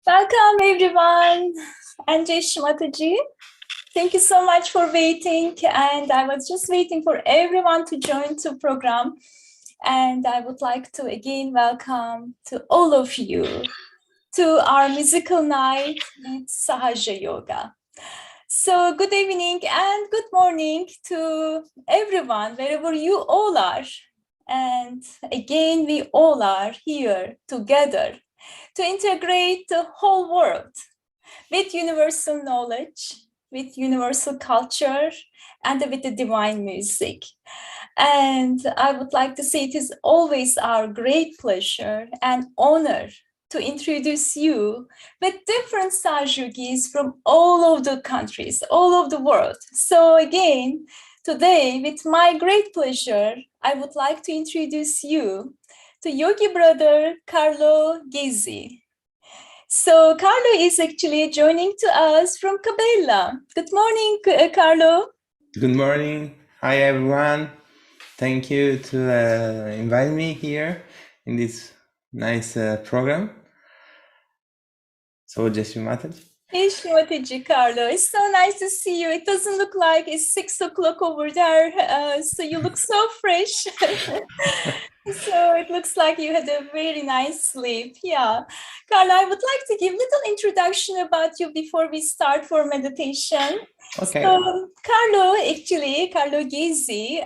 Welcome everyone. Anjay Shimataji. Thank you so much for waiting. And I was just waiting for everyone to join the program. And I would like to again welcome to all of you to our musical night with Sahaja Yoga. So good evening and good morning to everyone, wherever you all are. And again, we all are here together to integrate the whole world with universal knowledge, with universal culture, and with the divine music. And I would like to say it is always our great pleasure and honor to introduce you with different Sajugis from all of the countries, all of the world. So again, today, with my great pleasure, I would like to introduce you to Yogi brother Carlo Gizzi. So Carlo is actually joining to us from Cabela. Good morning, Carlo. Good morning. Hi, everyone. Thank you to invite me here in this nice program. So, just matter. Hey, Shimataji, Carlo. It's so nice to see you. It doesn't look like it's 6 o'clock over there. So you look so fresh. So it looks like you had a very nice sleep. Yeah. Carlo, I would like to give a little introduction about you before we start for meditation. Okay. So Carlo Gizzi,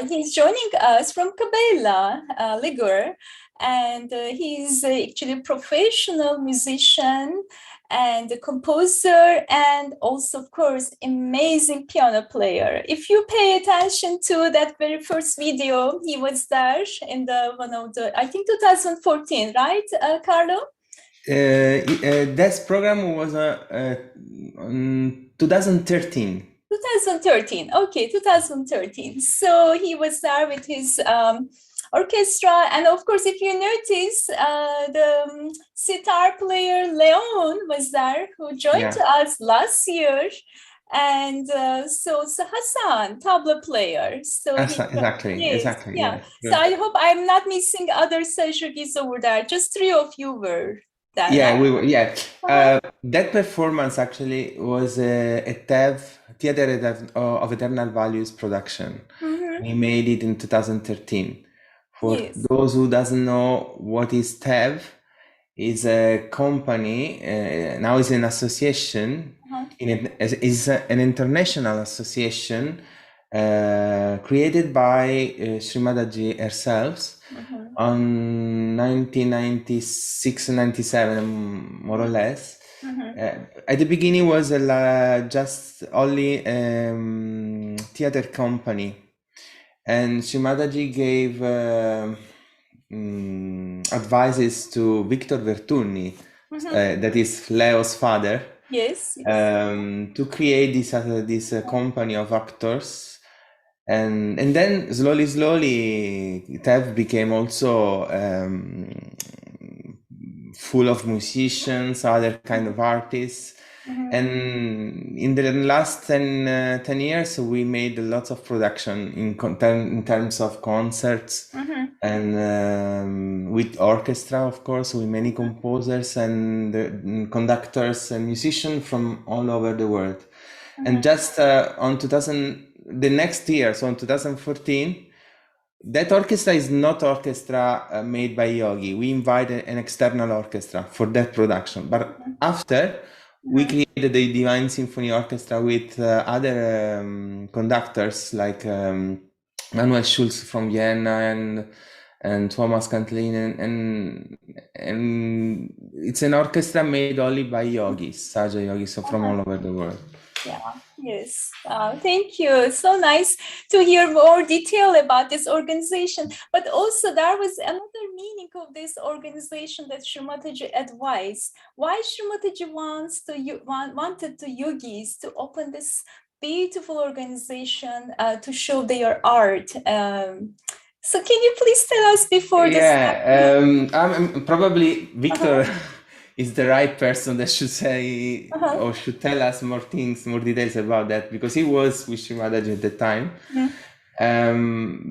he's joining us from Cabela, Ligure, and he's actually a professional musician and a composer, and also, of course, amazing piano player. If you pay attention to that very first video, he was there in the one of the, I think 2014, right, Carlo? That program was on 2013. 2013. Okay, 2013. So he was there with his orchestra. And of course, if you notice, the sitar player Leon was there, who joined us last year. And so Hassan, tabla player. So exactly. yeah. So I hope I'm not missing other Sejugis over there. Just three of you were there. Yeah, Right? we were. Yeah, that performance actually was a Theater of Eternal Values production. We made it in 2013. For those who doesn't know what is TEV, is a company, now is an association, is an international association created by Srimadaji herself on 1996-97, more or less. At the beginning was just only theater company, and Srimadaji gave advices to Victor Vertuni, that is Leo's father, to create this company of actors. And then slowly TEV became also full of musicians, other kind of artists. And in the last 10 years, we made lots of production in terms of concerts and with orchestra, of course, with many composers and conductors and musicians from all over the world. And just on the next year, so in 2014, that orchestra is not orchestra made by Yogi. We invited an external orchestra for that production. But after, we created the Divine Symphony Orchestra with other conductors like Manuel Schulz from Vienna and Thomas Cantlin, and it's an orchestra made only by yogis, Sahaja yogis, so from all over the world. Yeah, yes. Thank you. So nice to hear more detail about this organization. But also there was another meaning of this organization that Srimataji advised. Why Srimataji wanted the yogis to open this beautiful organization to show their art. So can you please tell us before this? I'm probably Victor is the right person that should say or should tell us more things, more details about that, because he was with Srimadaji at the time.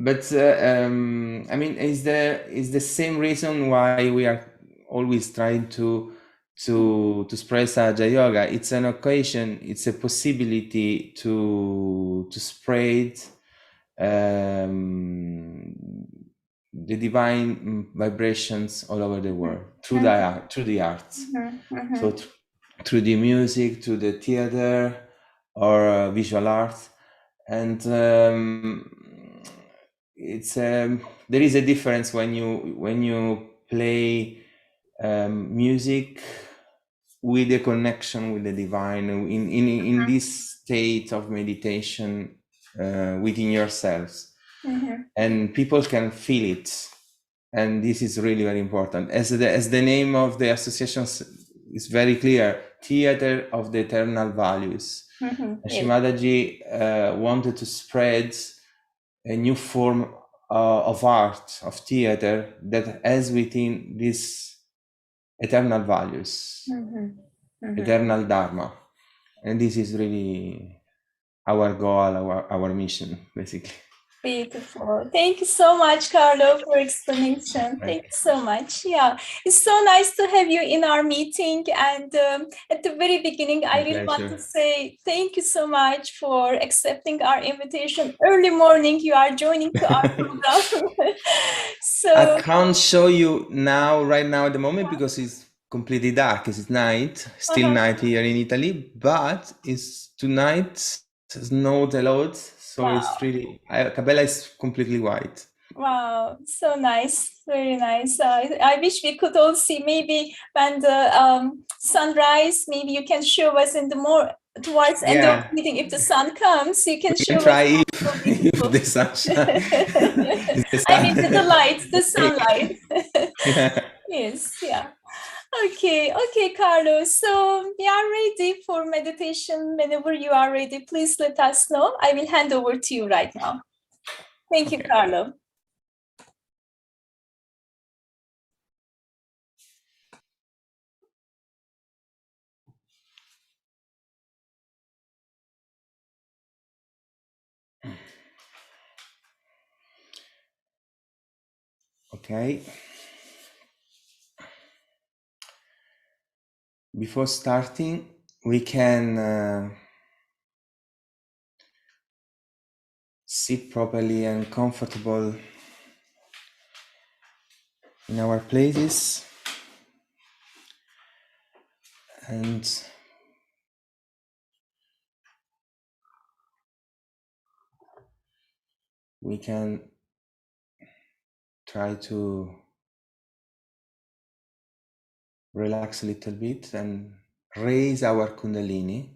But I mean, is the same reason why we are always trying to to spread Sahaja Yoga. It's an occasion, it's a possibility to spread the divine vibrations all over the world through the art, through the arts. So through the music, through the theater or visual arts, and it's there is a difference when you play music with a connection with the divine in this state of meditation within yourselves, and people can feel it, and this is really very important. As the name of the association is very clear, Theater of the Eternal Values. Shimadaji wanted to spread a new form of art, of theater, that has within these eternal values, eternal dharma, and this is really our goal, our mission, basically. Beautiful. Thank you so much, Carlo, for explanation. Thank you so much. Yeah, it's so nice to have you in our meeting. And at the very beginning, I really want to say thank you so much for accepting our invitation. Early morning, you are joining to our program. So I can't show you right now at the moment, because it's completely dark. It's night, still night here in Italy, but it's tonight. Snowed a lot, so it's really Cabela is completely white. Wow, so nice, very nice. I wish we could all see, maybe when the sunrise, maybe you can show us in the more towards end of the meeting. If the sun comes, you can show try us. if the sunshine. I mean, the light, the sunlight. Yes, yeah. Okay, Carlos. So we are ready for meditation. Whenever you are ready, please let us know. I will hand over to you right now. Thank you, Carlo. Okay. Before starting, we can sit properly and comfortable in our places, and we can try to relax a little bit and raise our Kundalini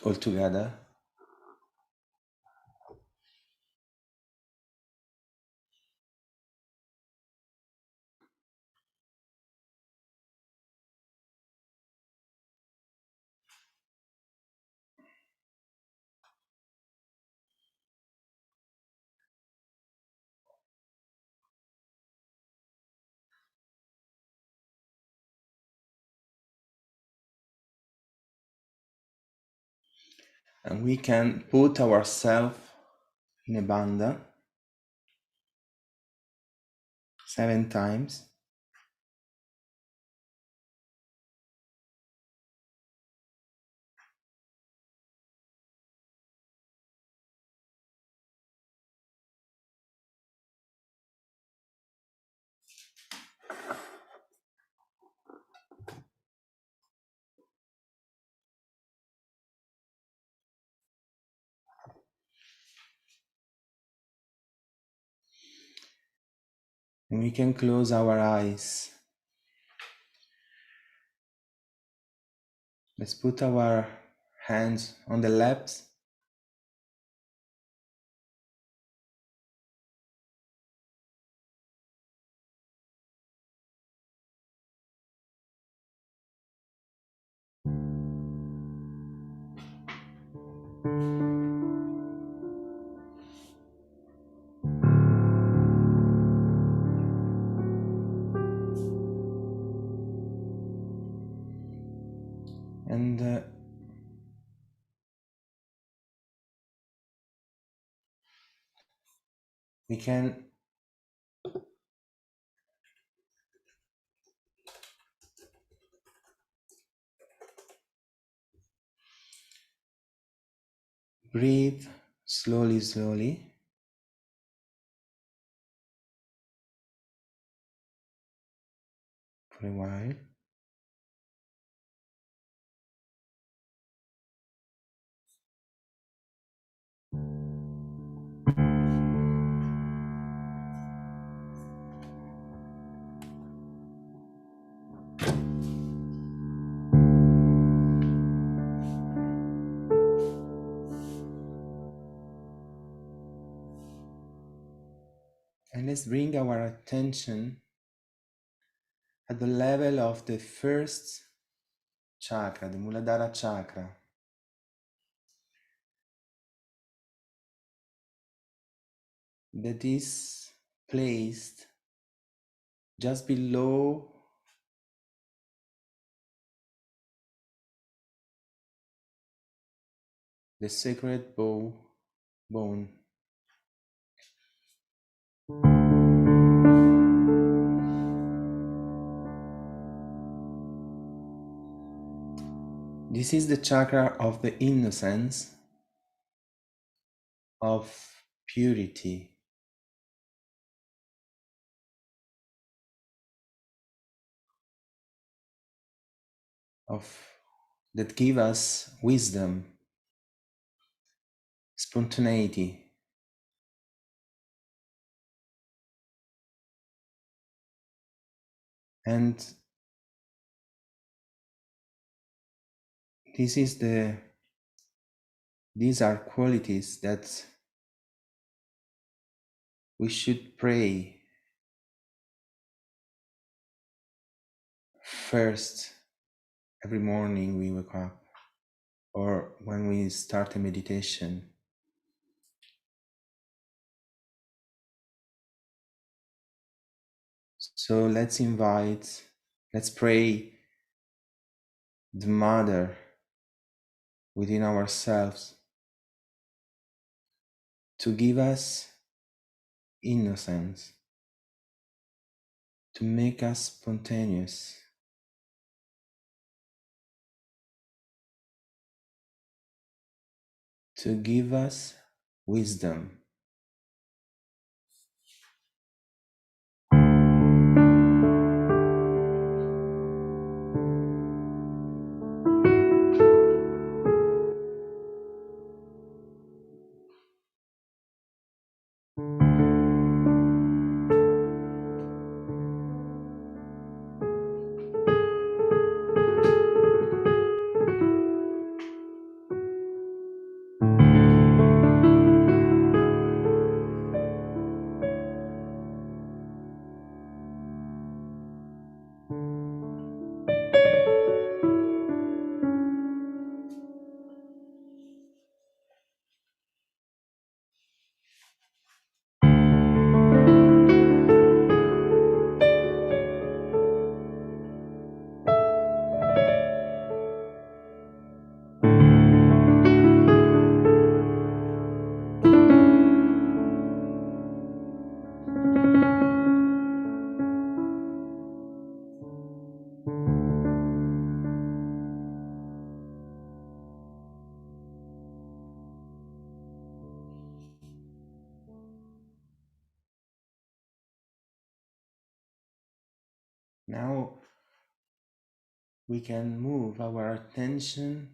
all together. And we can put ourselves in a bandha 7 times. And we can close our eyes. Let's put our hands on the laps. And we can Breathe slowly, slowly. For a while. And let's bring our attention at the level of the first chakra, the Muladhara chakra, that is placed just below the sacred bone. This is the chakra of the innocence, of purity, of that give us wisdom, spontaneity. And these are qualities that we should pray first every morning we wake up or when we start a meditation. So let's pray the Mother within ourselves to give us innocence, to make us spontaneous, to give us wisdom. Now we can move our attention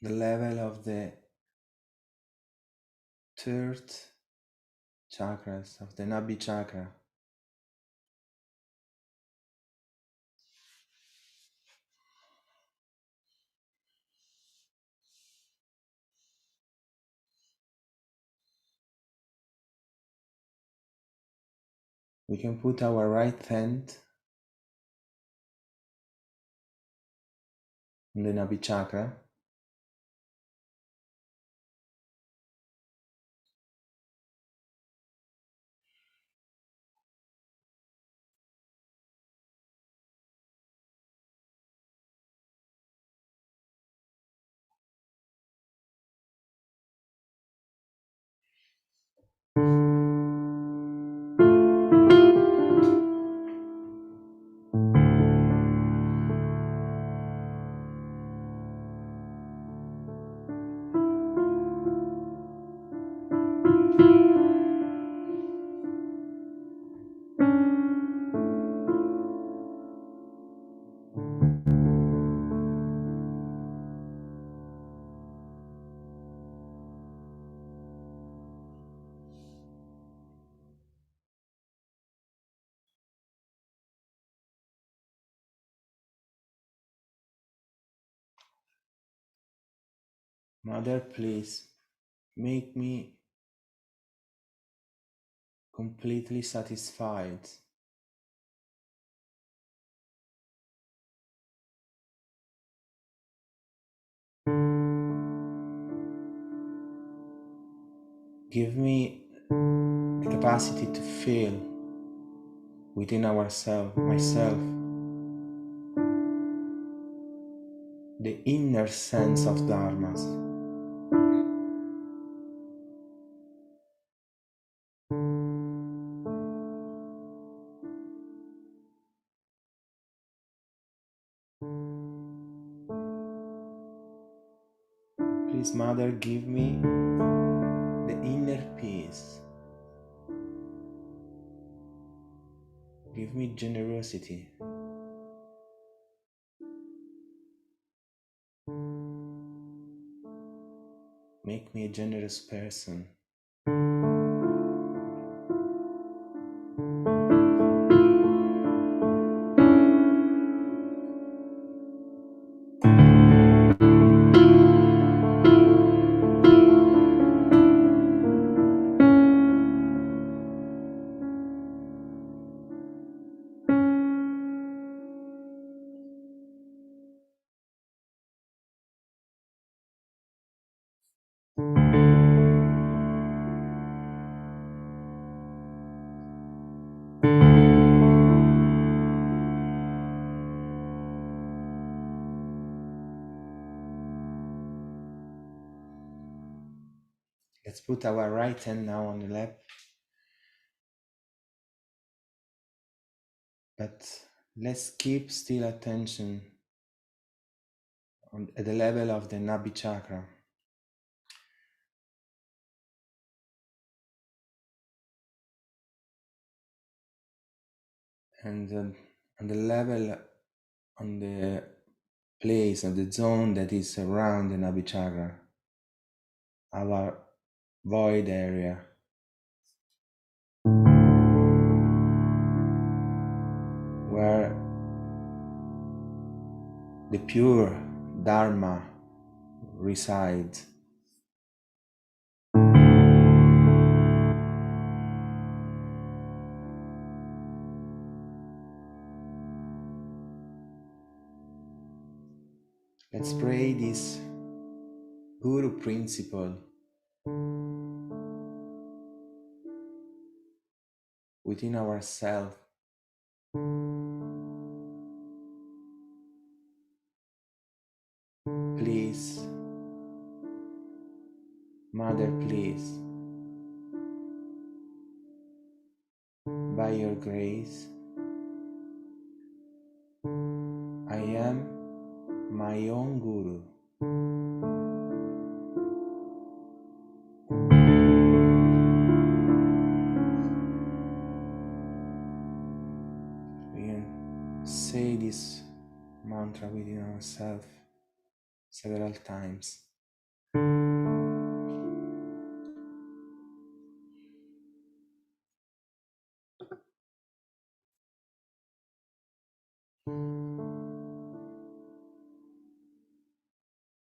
the level of the third chakras, of the Nabhi chakra. We can put our right hand on the Nabhi chakra Mother, please make me completely satisfied. Give me the capacity to feel within myself, the inner sense of dharmas. Please, Mother, give me the inner peace. Give me generosity. Make me a generous person. Let's put our right hand now on the lap, but let's keep still attention at the level of the Nabi chakra. And on the level, on the place, on the zone that is around the Nabi chakra, our void area, where the pure Dharma resides. Let's pray this Guru principle within ourselves. Please, Mother, please, by your grace, I am my own Guru. We can say this mantra within ourselves several times.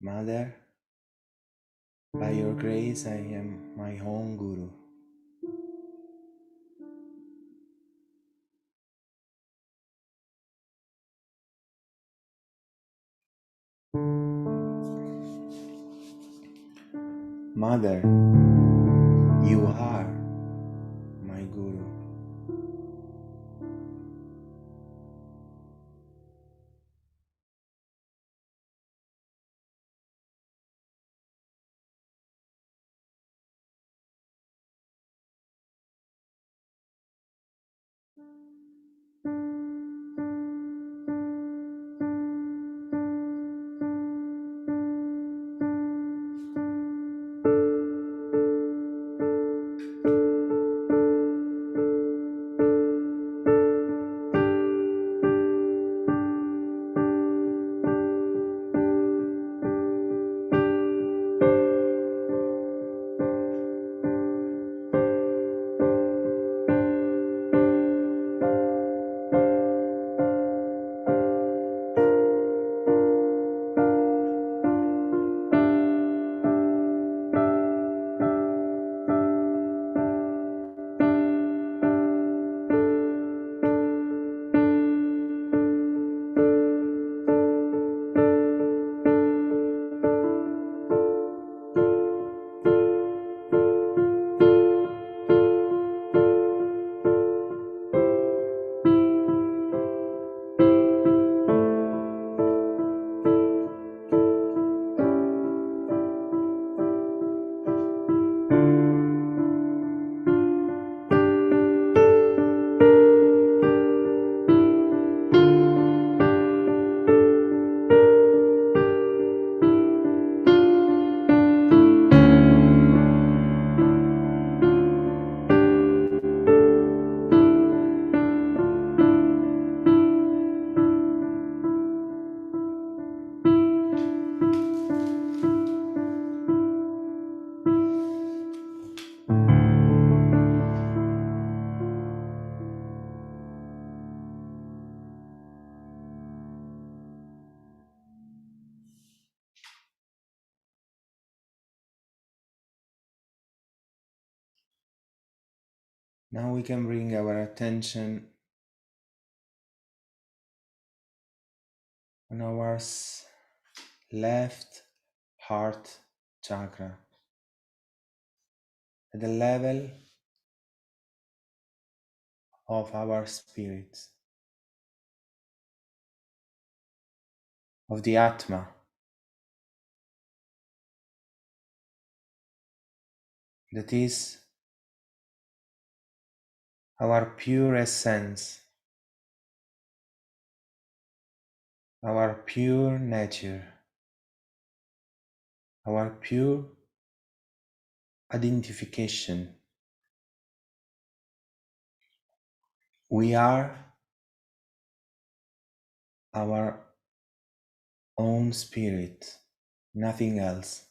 Mother, by your grace, I am my own Guru. Mother, you are my Guru. Now we can bring our attention on our left heart chakra, at the level of our spirit, of the Atma, that is our pure essence, our pure nature, our pure identification. We are our own spirit, nothing else.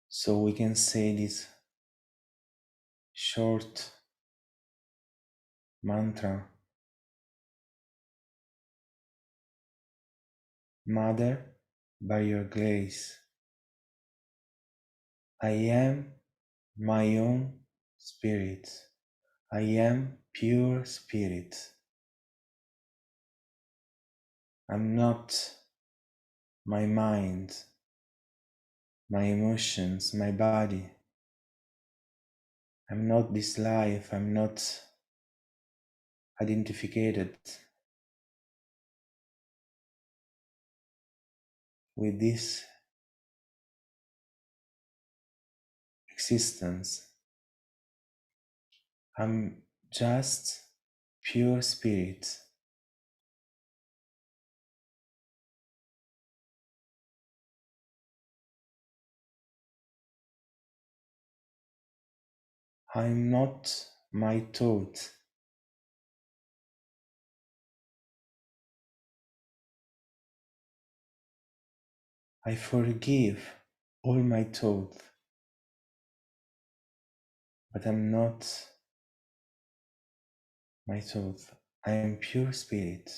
So we can say this short mantra: Mother, by your grace, I am my own spirit. I am pure spirit. I'm not my mind, my emotions, my body. I'm not this life. I'm not identified with this existence. I'm just pure spirit. I'm not my thought. I forgive all my thoughts, but I'm not my thought. I am pure spirit.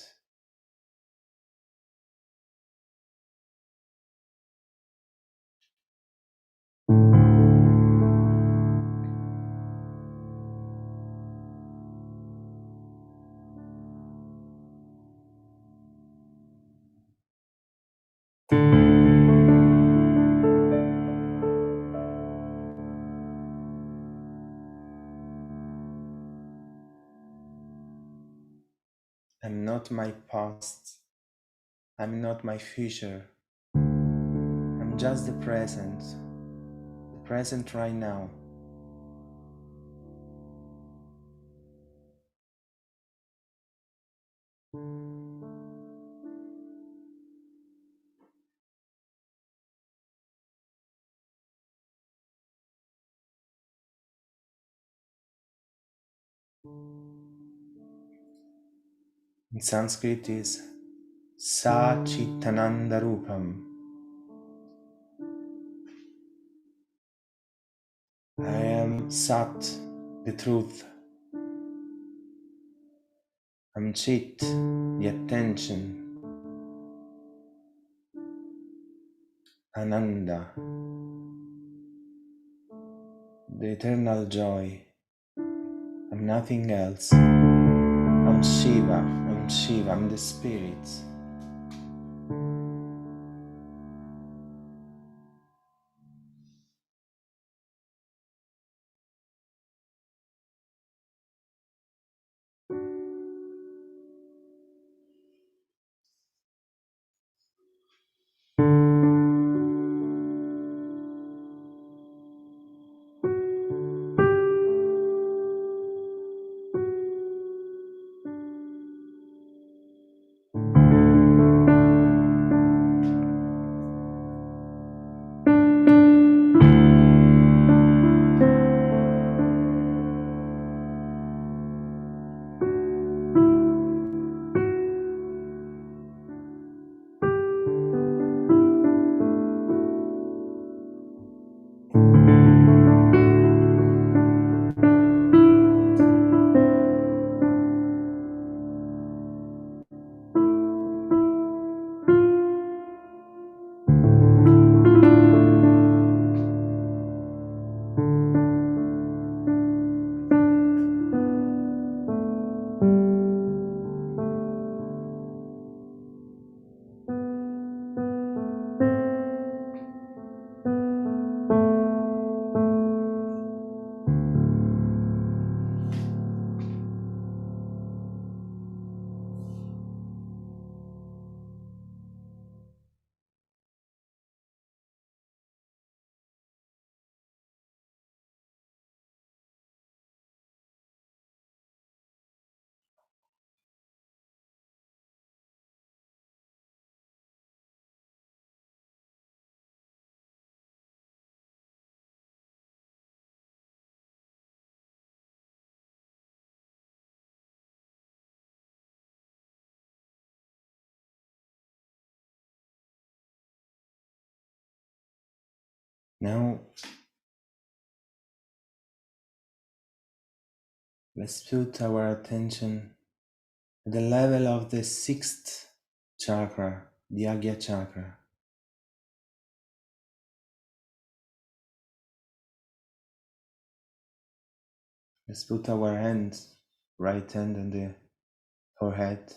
I'm not my past. I'm not my future. I'm just the present right now. In Sanskrit is Sa Chitananda Rupam. I am Sat, the truth. I'm Chit, the attention. Ananda, the eternal joy. I'm nothing else. I'm Shiva, I'm the spirit. Now, let's put our attention at the level of the sixth chakra, the Agya chakra. Let's put our hands, right hand on the forehead.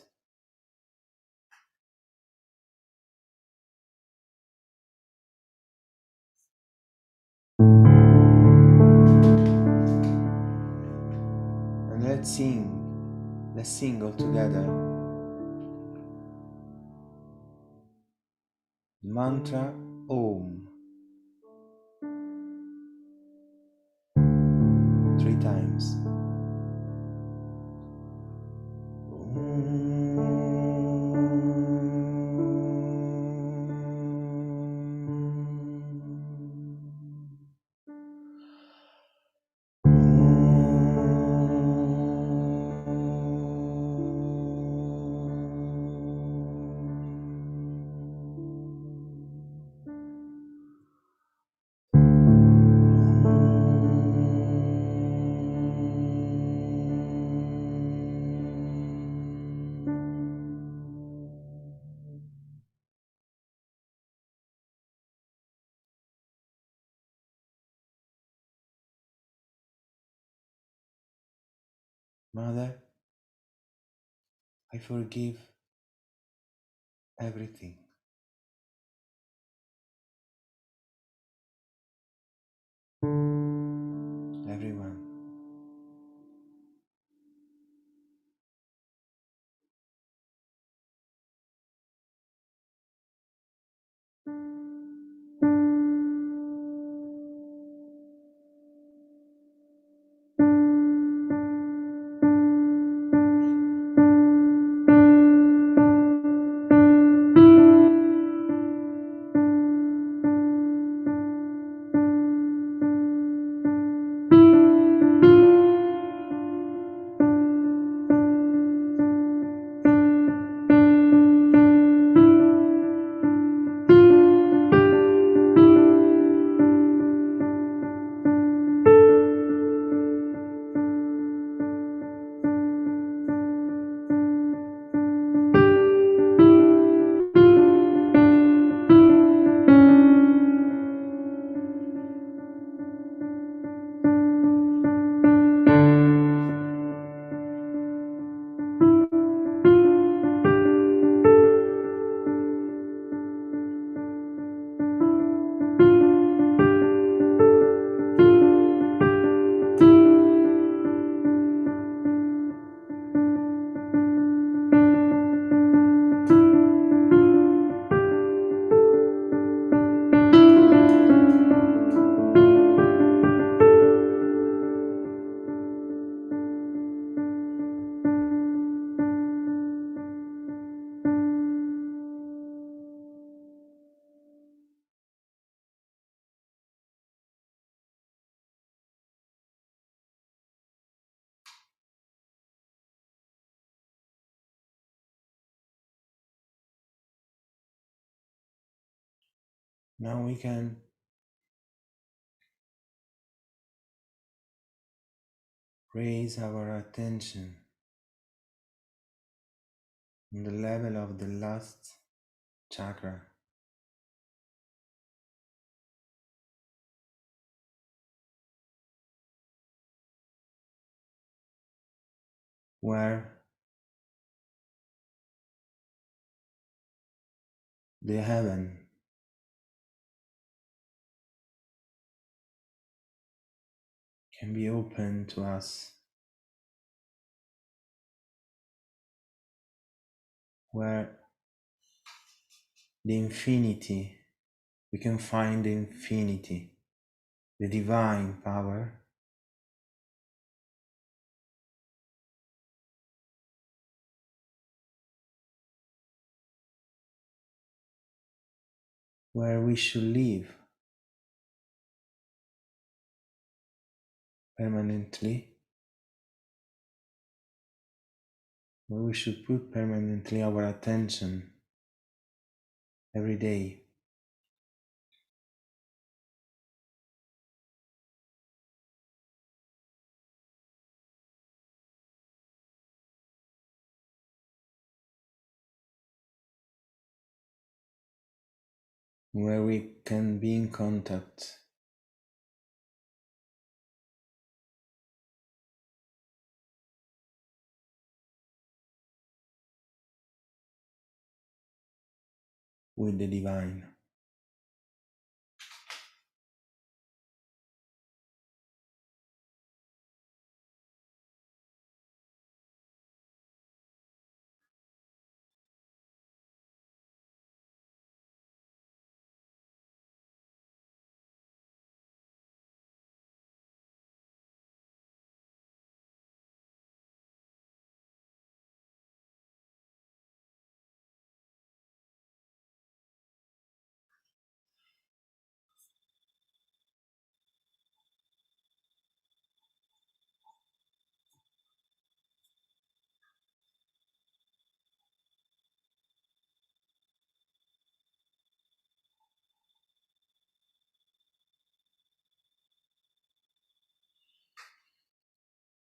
And let's sing all together. Mantra Om. 3 times. Mother, I forgive everything. Everyone. Now we can raise our attention on the level of the last chakra, where the heaven can be open to us, where the infinity, we can find the infinity, the divine power, where we should live permanently, where we should put permanently our attention every day. where we can be in contact with the divine.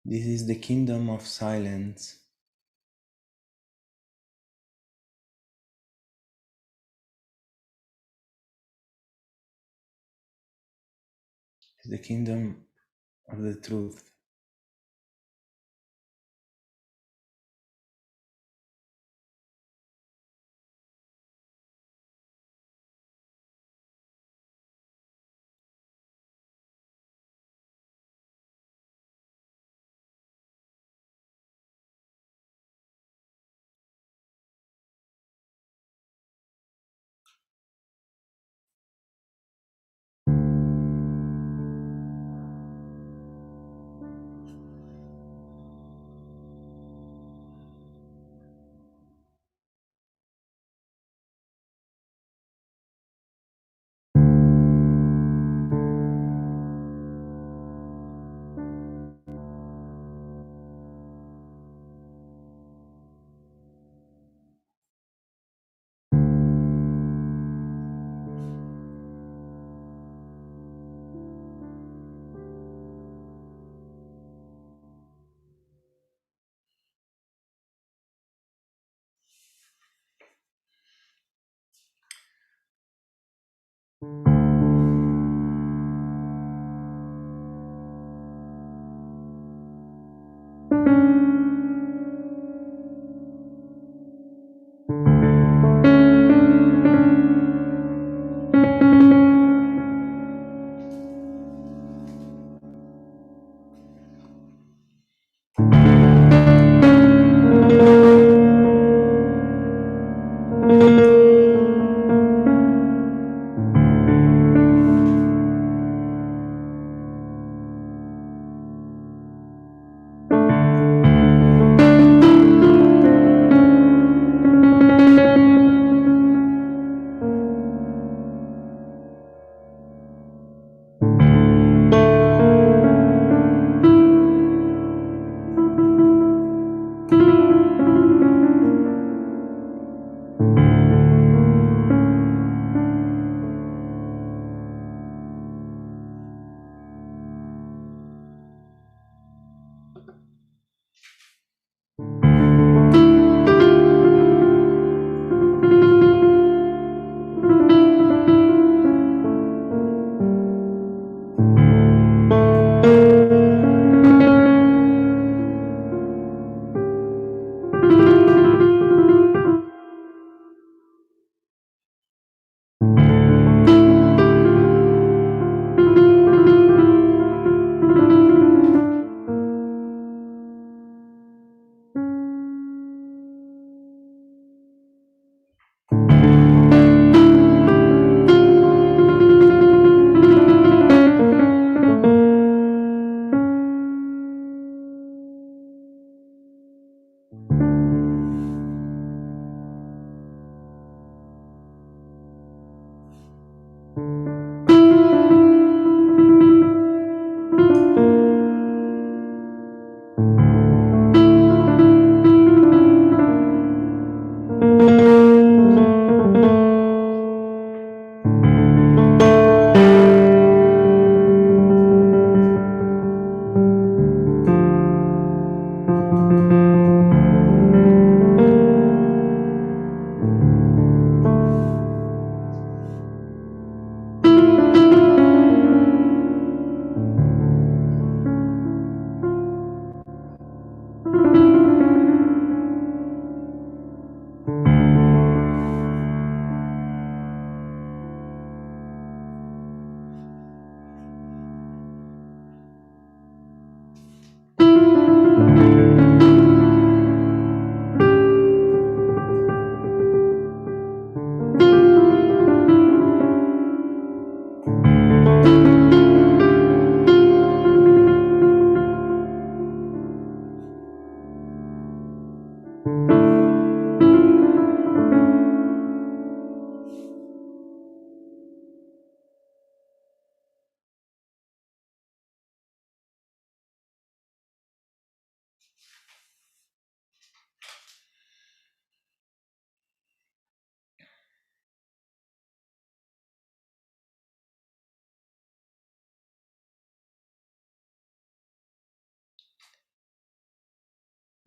This is the kingdom of silence. It's the kingdom of the truth.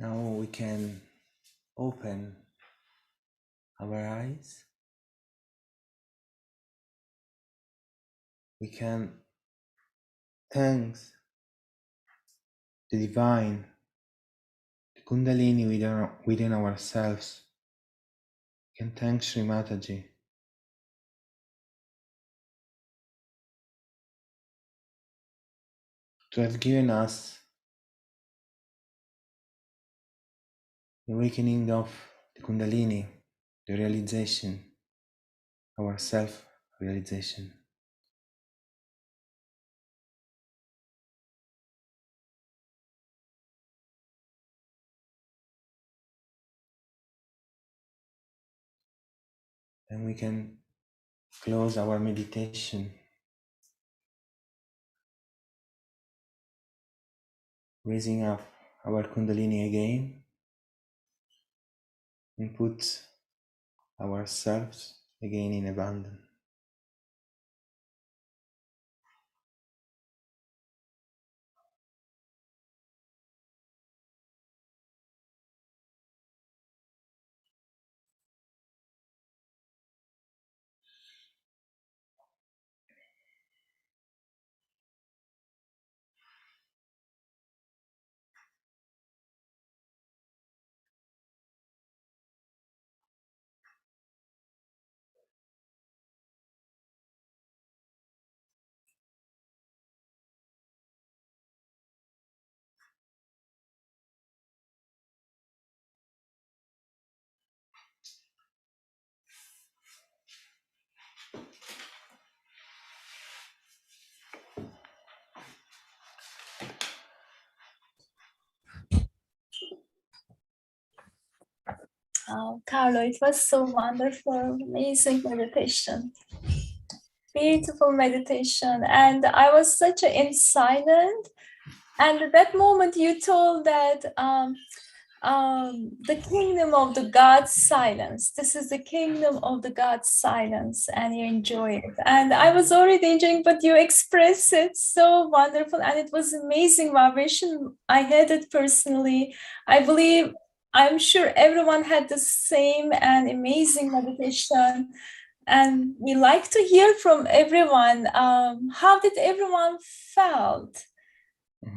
Now we can open our eyes. We can thank the divine, the Kundalini within ourselves. We can thank Sri Mataji to have given us the awakening of the Kundalini, the realization, our self-realization. Then we can close our meditation, raising up our Kundalini again, and put ourselves again in abandon. Oh, Carlo, it was so wonderful, amazing meditation. Beautiful meditation. And I was in silent. And at that moment you told that the kingdom of the God's silence. This is the kingdom of the God's silence, and you enjoy it. And I was already enjoying, but you express it so wonderful, and it was amazing vibration. I had it personally. I'm sure everyone had the same and amazing meditation. And we like to hear from everyone. How did everyone felt?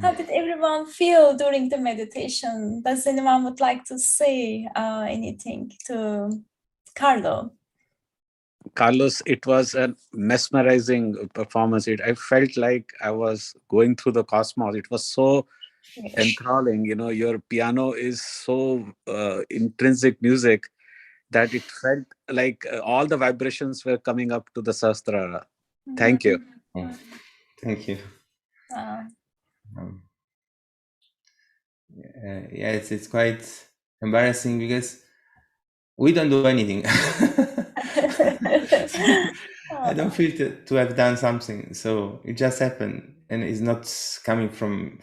How did everyone feel during the meditation? Does anyone would like to say anything to Carlo? Carlos, it was a mesmerizing performance. I felt like I was going through the cosmos. It was so enthralling. You know, your piano is so intrinsic music that it felt like all the vibrations were coming up to the Sahasrara. Thank you. Thank you. Yeah, it's quite embarrassing because we don't do anything. I don't feel to have done something, so it just happened, and it's not coming from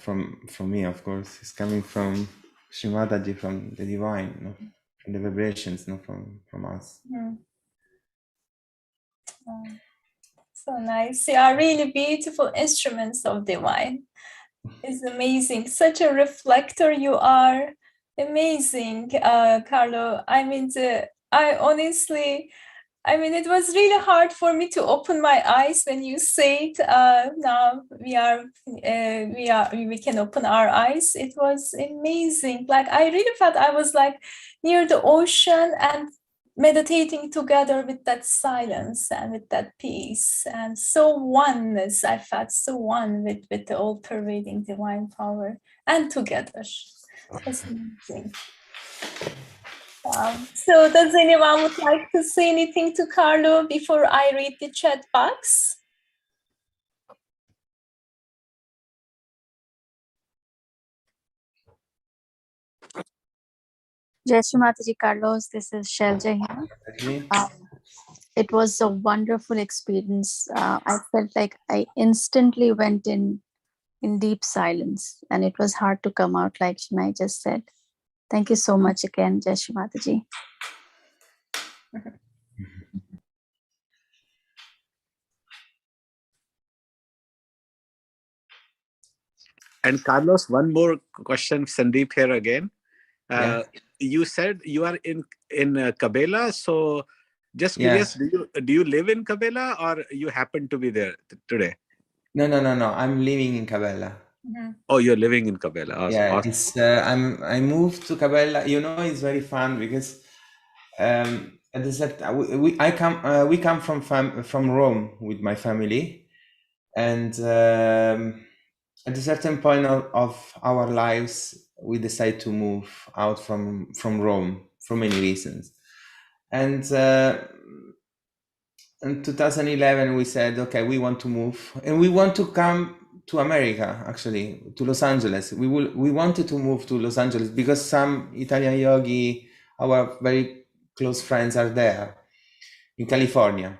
me, of course. It's coming from Sri Mataji, from the divine, you know, from the vibrations, not from us. So nice. You are really beautiful instruments of divine. It's amazing. Such a reflector you are. Amazing, Carlo. It was really hard for me to open my eyes when you said now we can open our eyes. It was amazing. Like I really felt I was like near the ocean and meditating together with that silence and with that peace, and so oneness. I felt so one with the all pervading divine power, and together. That's amazing. So does anyone would like to say anything to Carlo before I read the chat box? Jai Shri Mataji, Carlos, this is Sahaja here. It was a wonderful experience. I felt like I instantly went in deep silence, and it was hard to come out, like Shimai just said. Thank you so much again, Jai Shri Mataji. And Carlos, one more question, Sandeep here again. You said you are in Kabela, so just Yeah. curious, do you live in Kabela or you happen to be there today? No. I'm living in Cabela. Oh, you're living in Kabela. Awesome. Yeah, Awesome. it's I moved to Cabela. You know, it's very fun because at the set we come from Rome with my family, and at a certain point of our lives, we decide to move out from Rome for many reasons, and in 2011 we said, okay, we want to move and we want to come to America, actually to Los Angeles. We wanted to move to Los Angeles because some Italian yogi, our very close friends, are there in California.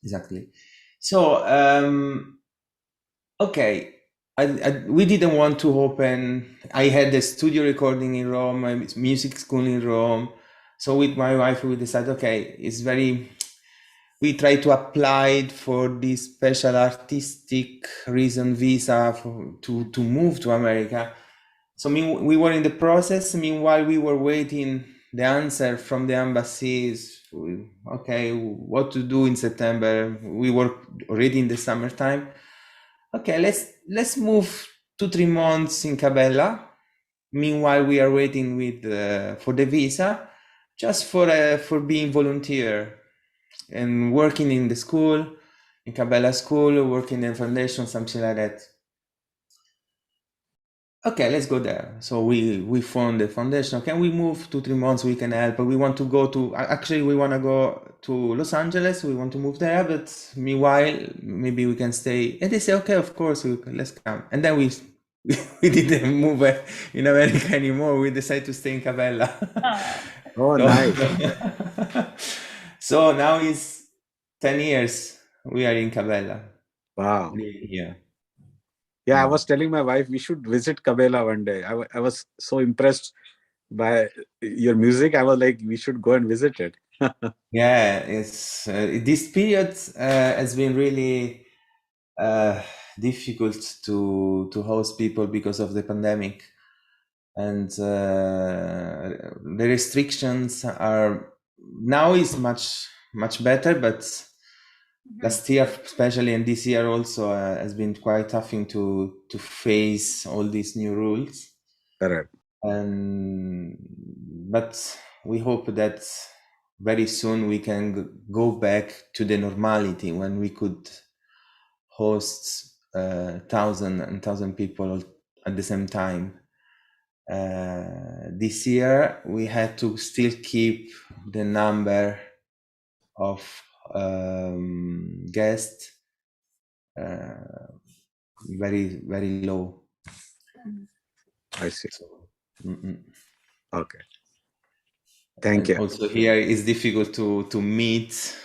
Exactly. So okay, we didn't want to open. I had a studio recording in Rome, a music school in Rome. So with my wife we decided, okay, we try to apply for this special artistic reason visa to move to America. So we were in the process. Meanwhile, we were waiting the answer from the embassies. Okay, what to do in September? We were already in the summertime. Okay, let's move 2-3 months in Cabela. Meanwhile, we are waiting for the visa, just for being volunteer and working in the school, in Cabela school, working in foundation, something like that. Okay, let's go there. So we found the foundation. Can we move 2-3 months? We can help. But we want to go to, actually, we want to go to Los Angeles. We want to move there. But meanwhile, maybe we can stay. And they say, okay, of course, let's come. And then we didn't move in America anymore. We decided to stay in Cabela. Oh, nice. So now it's 10 years we are in Cabela. Wow. Yeah. Yeah, I was telling my wife we should visit Kabela one day. I was so impressed by your music. I was like, we should go and visit it. Yeah, it's this period has been really difficult to host people because of the pandemic, and the restrictions are now is much better, but last year especially and this year also has been quite tough to face all these new rules. Correct. But we hope that very soon we can go back to the normality when we could host 1,000 people at the same time. This year we had to still keep the number of guests very low. I see. So, okay. Thank you. Also here it's difficult to meet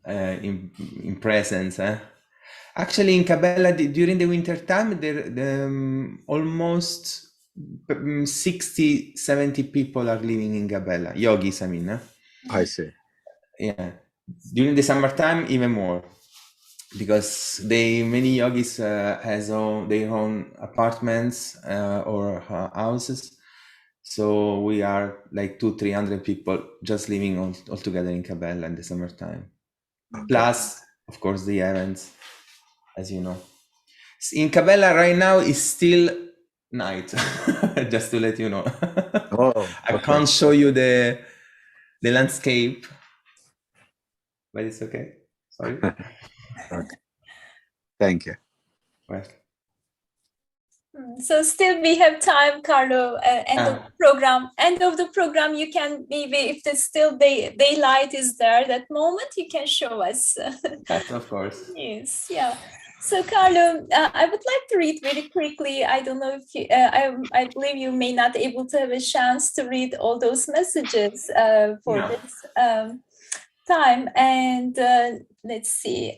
in presence. Actually, in Cabela during the winter time, there almost 60-70 people are living in Cabela. Yogis, I mean. I see. Yeah. During the summertime, even more, because many yogis has their own apartments or houses. So we are like 200-300 people just living all together in Cabela in the summertime. Okay. Plus, of course, the events, as you know. In Cabela right now is still night, just to let you know. Oh, okay. I can't show you the landscape, but it's okay. Sorry. Okay. Thank you. Well. So still we have time, Carlo. End of the program. You can maybe, if there's still daylight is there, that moment you can show us. Yes, of course. Yes, yeah. So Carlo, I would like to read very quickly. I don't know if you, I believe you may not able to have a chance to read all those messages for this time. And let's see.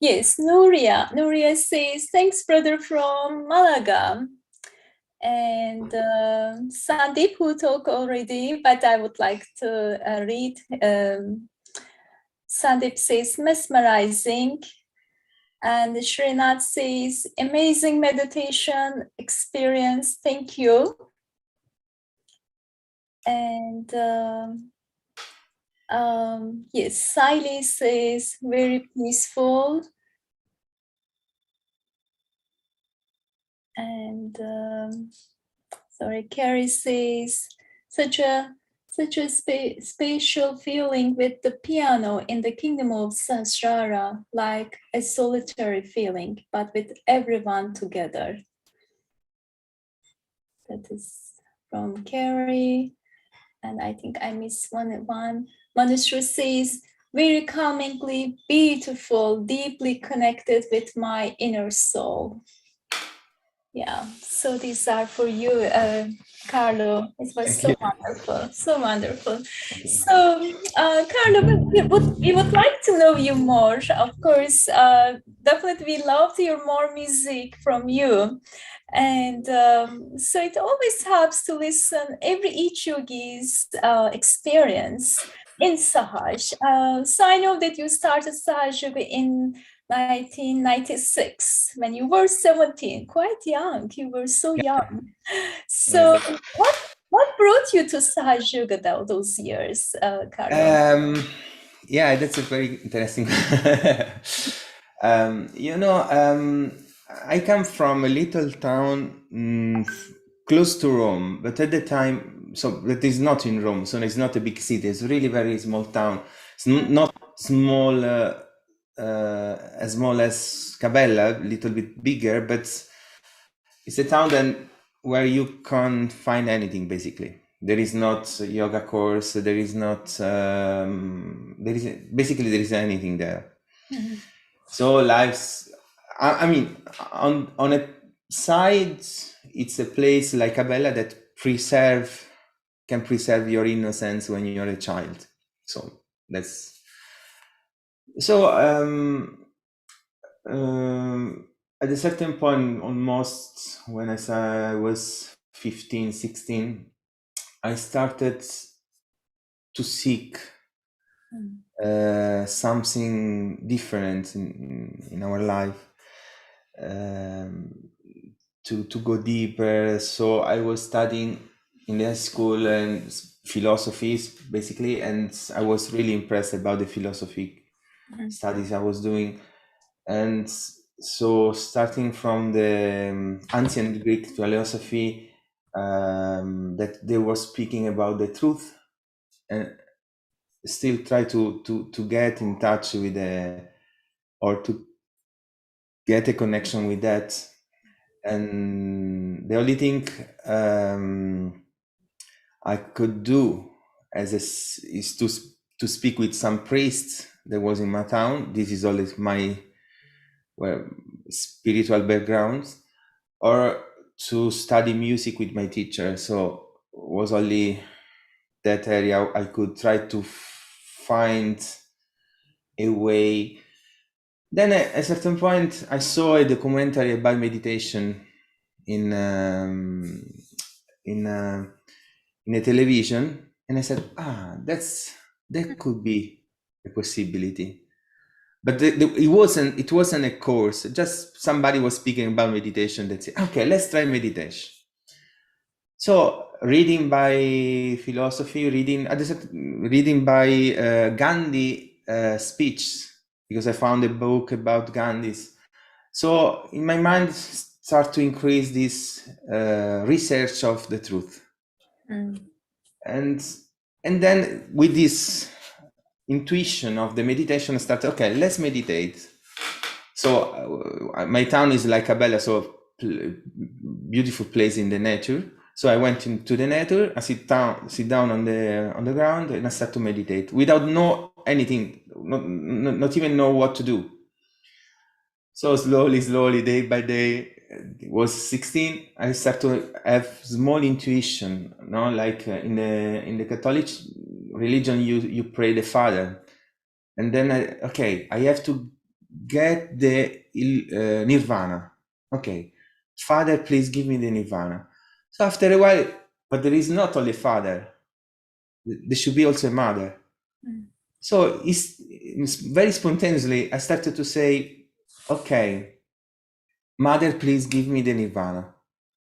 Yes, Nuria says, thanks, brother from Malaga. And Sandeep, who talked already, but I would like to read. Sandeep says, mesmerizing. And Srinath says, amazing meditation experience. Thank you. And yes, silence is very peaceful. And sorry, Carrie says such a spatial feeling with the piano in the kingdom of Sahasrara, like a solitary feeling, but with everyone together. That is from Carrie. And I think I missed one. Manusra says, very calmingly beautiful, deeply connected with my inner soul. Yeah, so these are for you, Carlo. It was so wonderful, so wonderful. So, Carlo, we would like to know you more. Of course, definitely we love to hear more music from you. And so it always helps to listen each yogi's experience in Sahaj. So I know that you started Sahaj Yoga in 1996 when you were 17, quite young. You were so young. So what brought you to Sahaj Yoga those years, Carlo? Yeah, that's a very interesting. I come from a little town close to Rome, but at the time, so that is not in Rome, so it's not a big city. It's really very small town. It's not small, as small as Cabella, a little bit bigger, but it's a town where you can't find anything basically. There is not a yoga course. There is not. There is anything there. Mm-hmm. So life's. I mean, on a side, it's a place like Cabella that can preserve your innocence when you're a child. So that's. So at a certain point, almost when I was 15, 16, I started to seek something different in our life, to go deeper. So I was studying in the high school and philosophies basically, and I was really impressed about the philosophy studies I was doing. And so starting from the ancient Greek philosophy, that they were speaking about the truth, and still try to get in touch with or to get a connection with that. And the only thing I could do is to speak with some priest that was in my town. This is always my spiritual background, or to study music with my teacher. So it was only that area I could try to find a way. Then at a certain point, I saw a documentary about meditation in a television, and I said, that could be a possibility. But it wasn't a course. Just somebody was speaking about meditation. That said, okay, let's try meditation. So reading by philosophy, reading by Gandhi speech, because I found a book about Gandhi's. So in my mind start to increase this research of the truth. And then with this intuition of the meditation, I started, okay, let's meditate. So my town is like Cabella, so beautiful place in the nature. So I went into the nature, I sit down on the ground, and I start to meditate without know anything, not even know what to do. So slowly, day by day, it was 16. I start to have small intuition, like in the Catholic religion, you pray the Father, and then I have to get the nirvana. Okay, Father, please give me the nirvana. So after a while, but there is not only Father, there should be also a Mother. So it's very spontaneously, I started to say, okay, Mother, please give me the nirvana.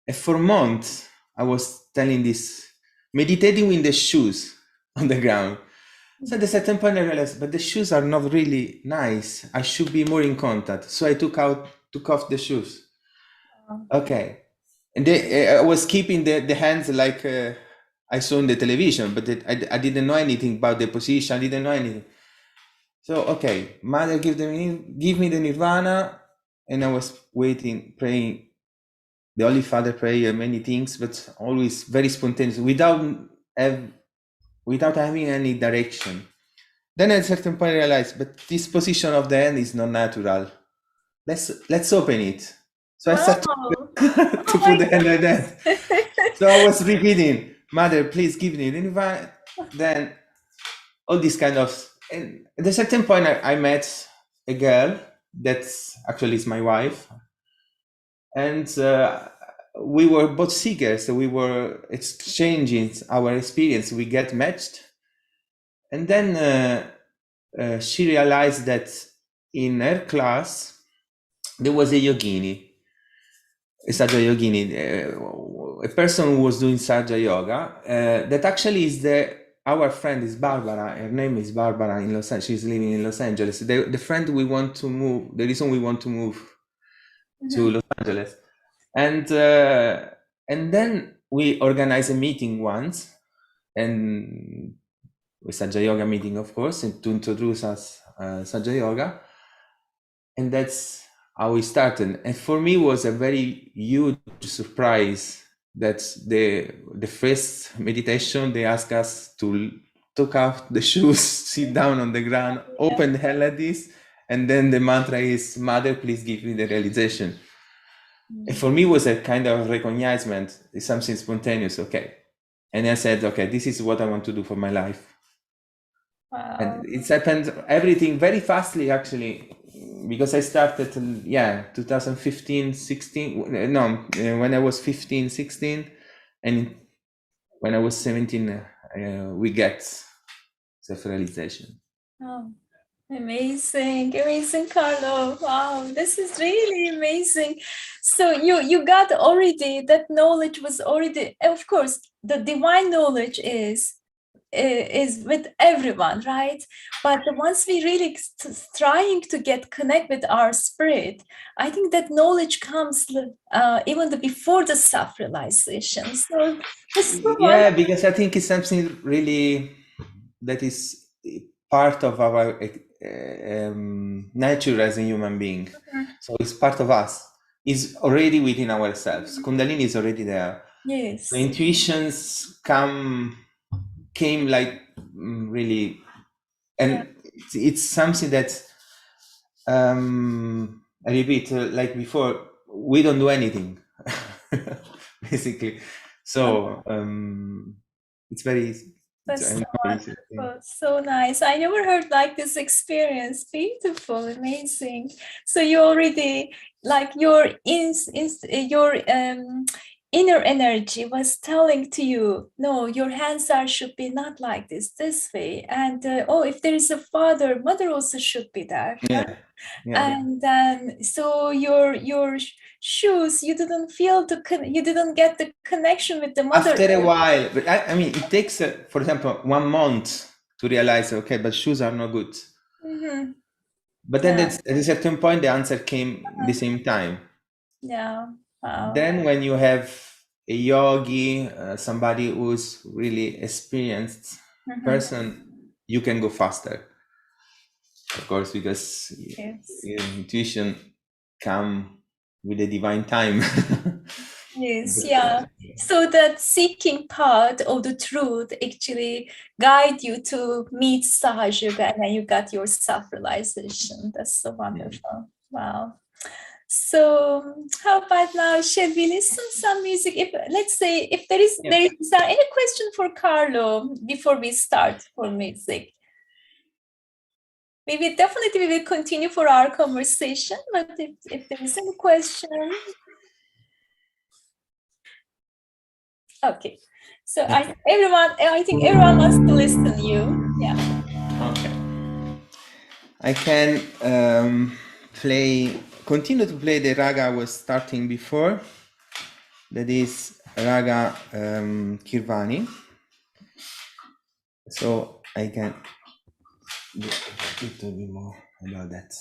And for months, I was telling this meditating with the shoes on the ground. So at a certain point I realized, but the shoes are not really nice. I should be more in contact. So I took off the shoes. Okay. And I was keeping the hands like I saw in the television, but I didn't know anything about the position. I didn't know anything. So, okay, Mother, give me the nirvana. And I was waiting, praying the Holy Father prayer, many things, but always very spontaneous, without having any direction. Then at a certain point I realized, but this position of the hand is not natural. Let's open it. So I started to put the hand like that. So I was repeating, Mother, please give me the nirvana. Then all this kind of, and at a certain point I met a girl that's actually is my wife. And we were both seekers. So we were exchanging our experience. We get matched. And then she realized that in her class, there was a yogini, a Sahaja yogini, a person who was doing Sahaja yoga, that actually is our friend is Barbara. Her name is Barbara in Los Angeles. She's living in Los Angeles. The friend we want to move, the reason we want to move to Los Angeles. And then we organized a meeting once, and a Sahaja yoga meeting, of course, and to introduce us Sahaja yoga. And that's how we started. And for me, it was a very huge surprise that the first meditation, they asked us to take off the shoes, sit down on the ground, open the hand like this. And then the mantra is, Mother, please give me the realization. And for me, it was a kind of recognition. It's something spontaneous. Okay. And I said, okay, this is what I want to do for my life. Wow. And it's happened everything very fastly, actually, because I started, 2015, 16, no, when I was 15, 16, and when I was 17, we get self-realization. Oh, amazing, Carlo. Wow, this is really amazing. So you got already, that knowledge was already, of course, the divine knowledge is with everyone, right? But once we really trying to connect with our spirit, I think that knowledge comes even before the self-realization. So yeah, because I think it's something really that is part of our nature as a human being. So it's part of us. It's already within ourselves. Kundalini is already there. Yes. The intuitions came like really, and it's something that I repeat, like before, we don't do anything basically. So it's very so nice. I never heard like this experience. Beautiful, amazing. So you already, like, your inner energy was telling to you, no, your hands should be not like this way. And if there is a father, mother also should be there. Yeah. Right? Yeah. And then so your shoes, you didn't feel you didn't get the connection with the mother. After a while, but I mean, it takes, for example, 1 month to realize, okay, but shoes are not good. Mm-hmm. But then at a certain point, the answer came at the same time. Yeah. Wow. Then when you have a yogi, somebody who's really experienced person, you can go faster. Of course, because your intuition come with a divine time. Yes, yeah. So that seeking part of the truth actually guide you to meet Sahaja, and then you got your self-realization. That's so wonderful. Wow. So how about now? Shall we listen some music? Let's say if there is any question for Carlo before we start for music. We will continue for our conversation, but if there is any question. Okay, so I think everyone wants to listen to you. Yeah. Okay. I can continue to play the raga I was starting before. That is raga Kirvani. So I can do a little bit more about that.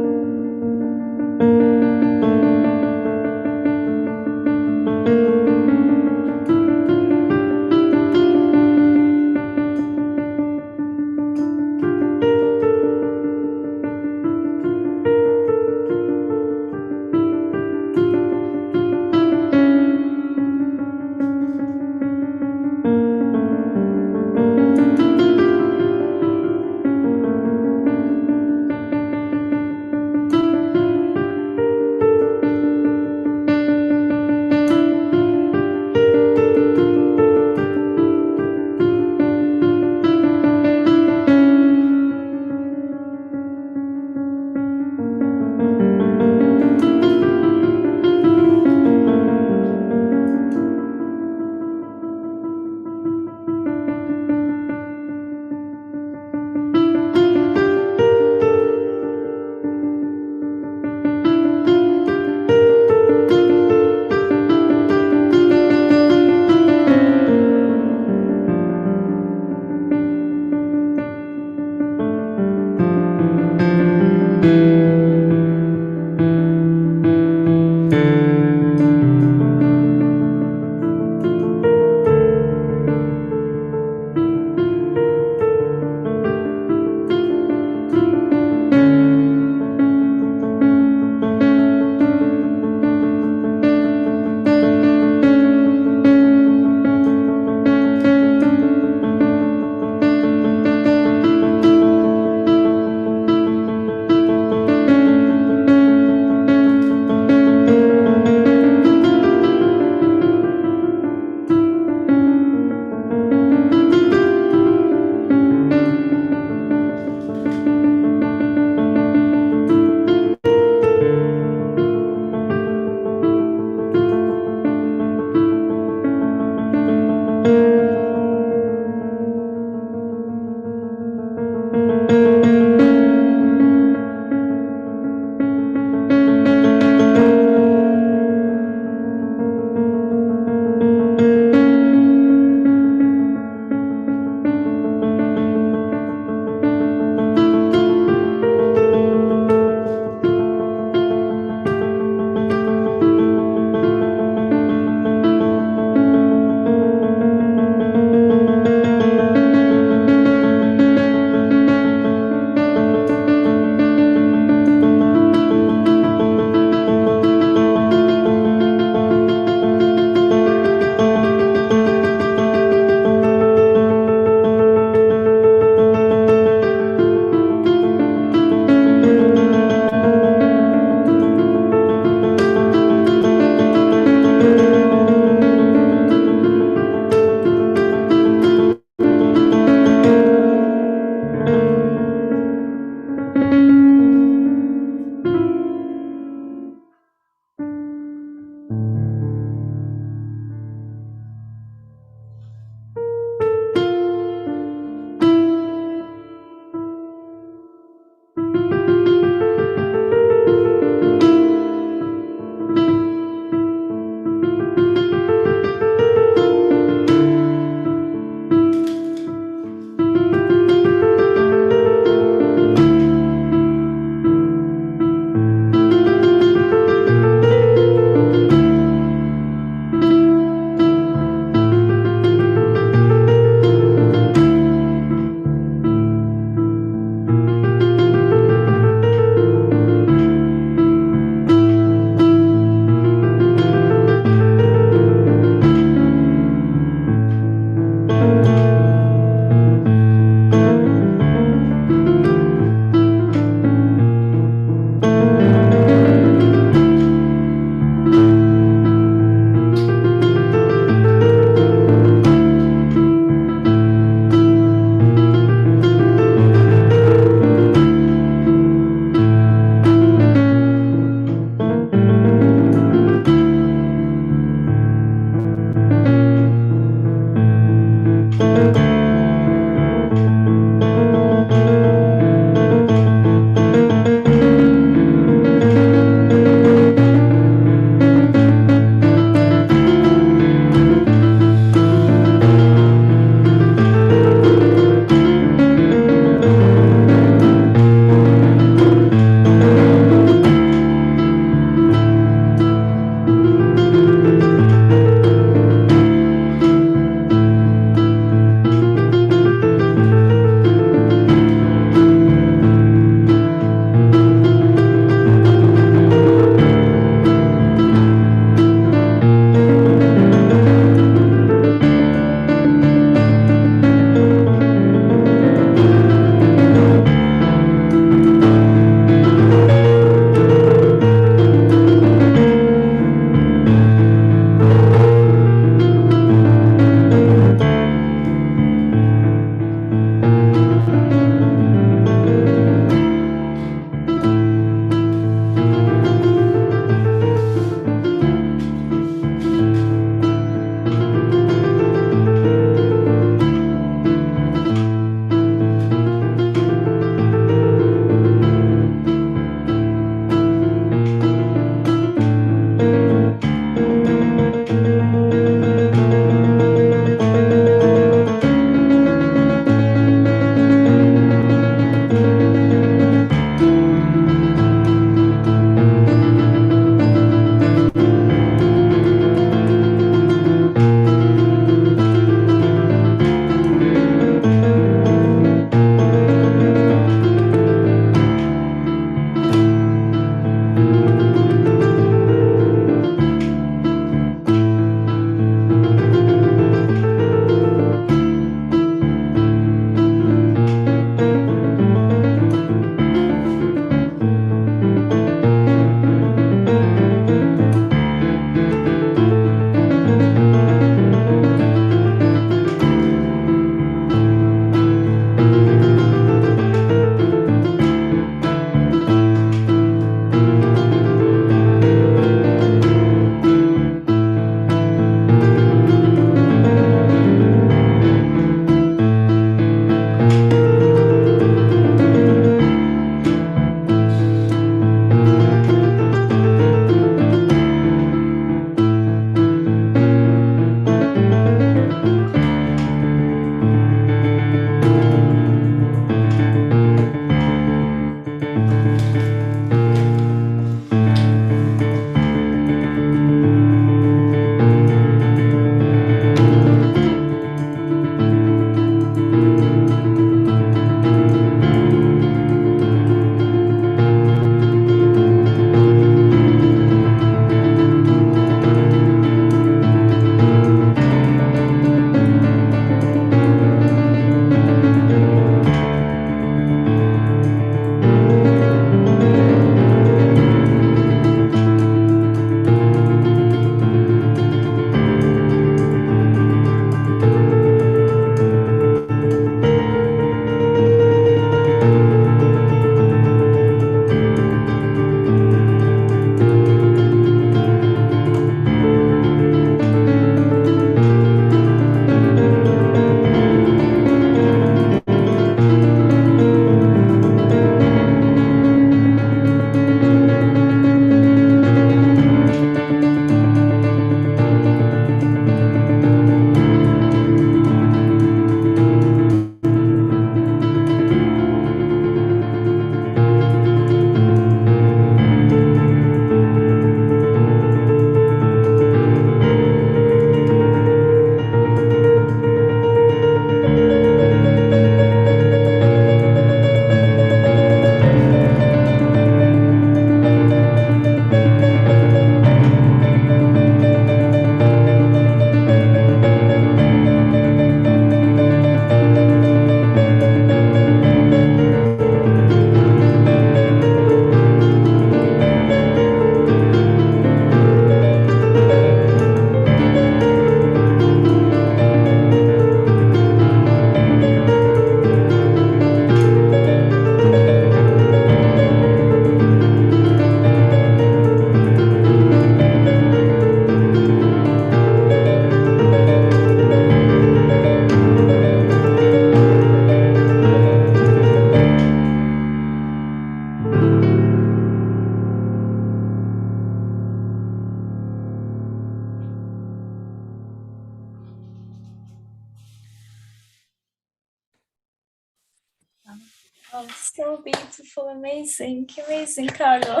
Oh, so beautiful, amazing, amazing, Carlo.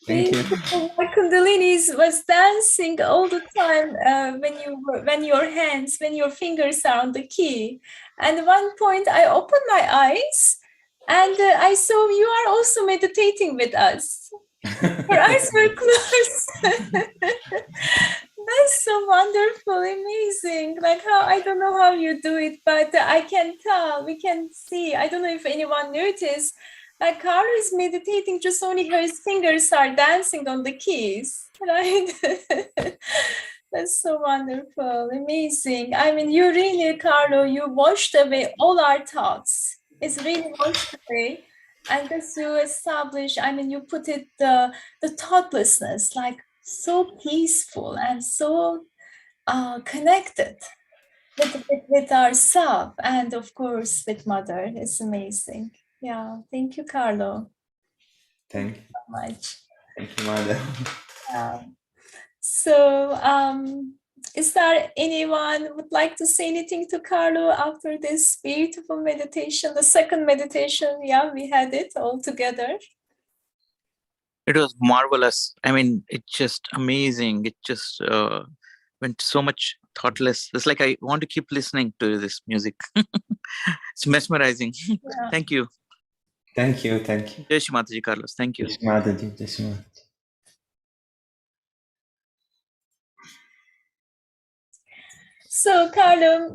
Thank you. My Kundalini was dancing all the time when your fingers are on the key. And at one point, I opened my eyes, and I saw you are also meditating with us. Your eyes were closed. That's so wonderful, amazing. Like how, I don't know how you do it, but I can tell, we can see. I don't know if anyone noticed, like Carlo is meditating, just only his fingers are dancing on the keys, right? That's so wonderful, amazing. I mean, you really, Carlo, you washed away all our thoughts. It's really washed away. And just you establish, I mean, you put it, the thoughtlessness, like so peaceful and so connected with ourselves and of course with Mother. It's amazing. Yeah, thank you, Carlo. Thank you so much. Thank you, Mother. So is there anyone who would like to say anything to Carlo after this beautiful meditation, the second meditation? Yeah, we had it all together. It was marvelous. I mean, it's just amazing. It just went so much thoughtless. It's like I want to keep listening to this music. It's mesmerizing. Yeah. Thank you. Thank you. Thank you. Jai Shri Mataji, Carlos. Thank you. Jai Shri Mataji, Jai Shri Mataji. So, Carlo,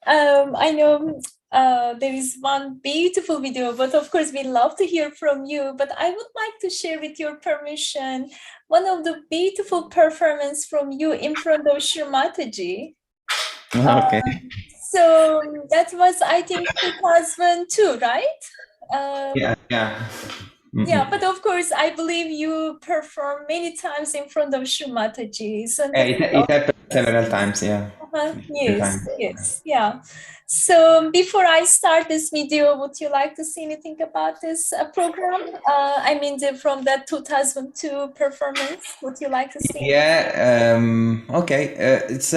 I know there is one beautiful video, but of course, we love to hear from you. But I would like to share, with your permission, one of the beautiful performance from you in front of Shri Mataji. Okay. So that was, I think, 2002, right? Yeah. Mm-hmm. Yeah, but of course, I believe you perform many times in front of Shri Mataji. So It happened several times, yeah. Yes, yeah. So before I start this video, would you like to say anything about this program? I mean, from that 2002 performance, would you like to say? Yeah. Okay. It's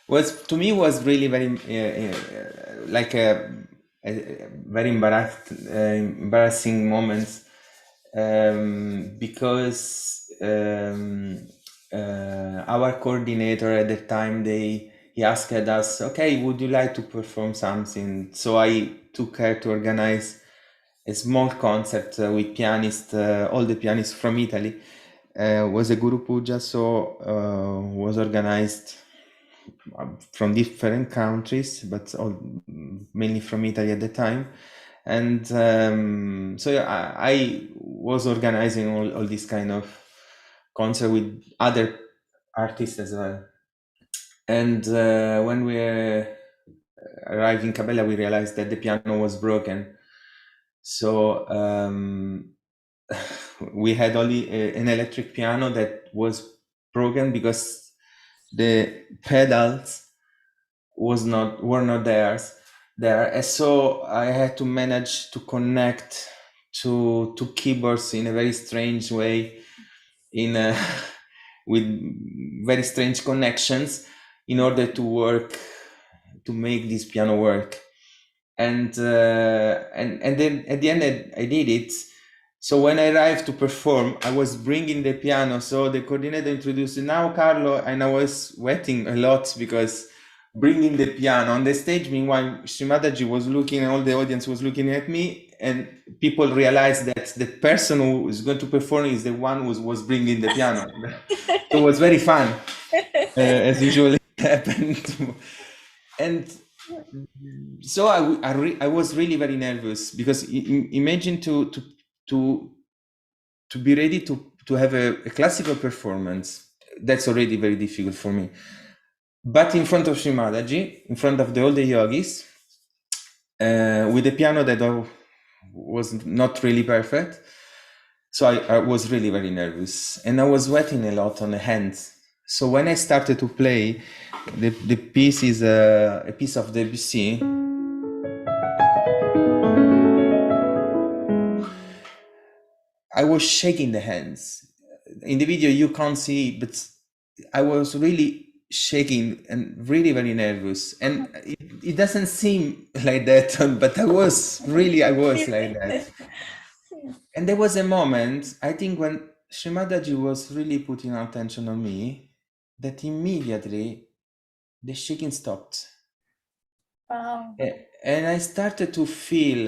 was to me was really very like a very embarrassing moments because our coordinator at the time he asked us, okay, would you like to perform something? So I took care to organize a small concert with pianists, all the pianists from Italy. Was a Guru Puja, so was organized from different countries, but mainly from Italy at the time. And so yeah, I was organizing all this kind of concert with other artists as well. And when we arrived in Cabela, we realized that the piano was broken. So we had only an electric piano that was broken because the pedals were not there. And so I had to manage to connect to keyboards in a very strange way, with very strange connections, in order to make this piano work. And then at the end I did it. So when I arrived to perform, I was bringing the piano. So the coordinator introduced, now Carlo, and I was sweating a lot because bringing the piano on the stage. Meanwhile, Shri Mataji was looking, and all the audience was looking at me, and people realized that the person who is going to perform is the one who was bringing the piano. So it was very fun, as usually happened. And so I was really very nervous, because imagine to be ready to have a classical performance. That's already very difficult for me. But in front of Shri Mataji, in front of all the yogis, with a piano that was not really perfect. So I was really very nervous, and I was sweating a lot on the hands. So when I started to play, the piece is a piece of Debussy. I was shaking the hands. In the video you can't see, but I was really shaking and really very nervous. And it doesn't seem like that, but I was like that. And there was a moment, I think, when Shrimadaji was really putting attention on me, that immediately the shaking stopped. Wow. And I started to feel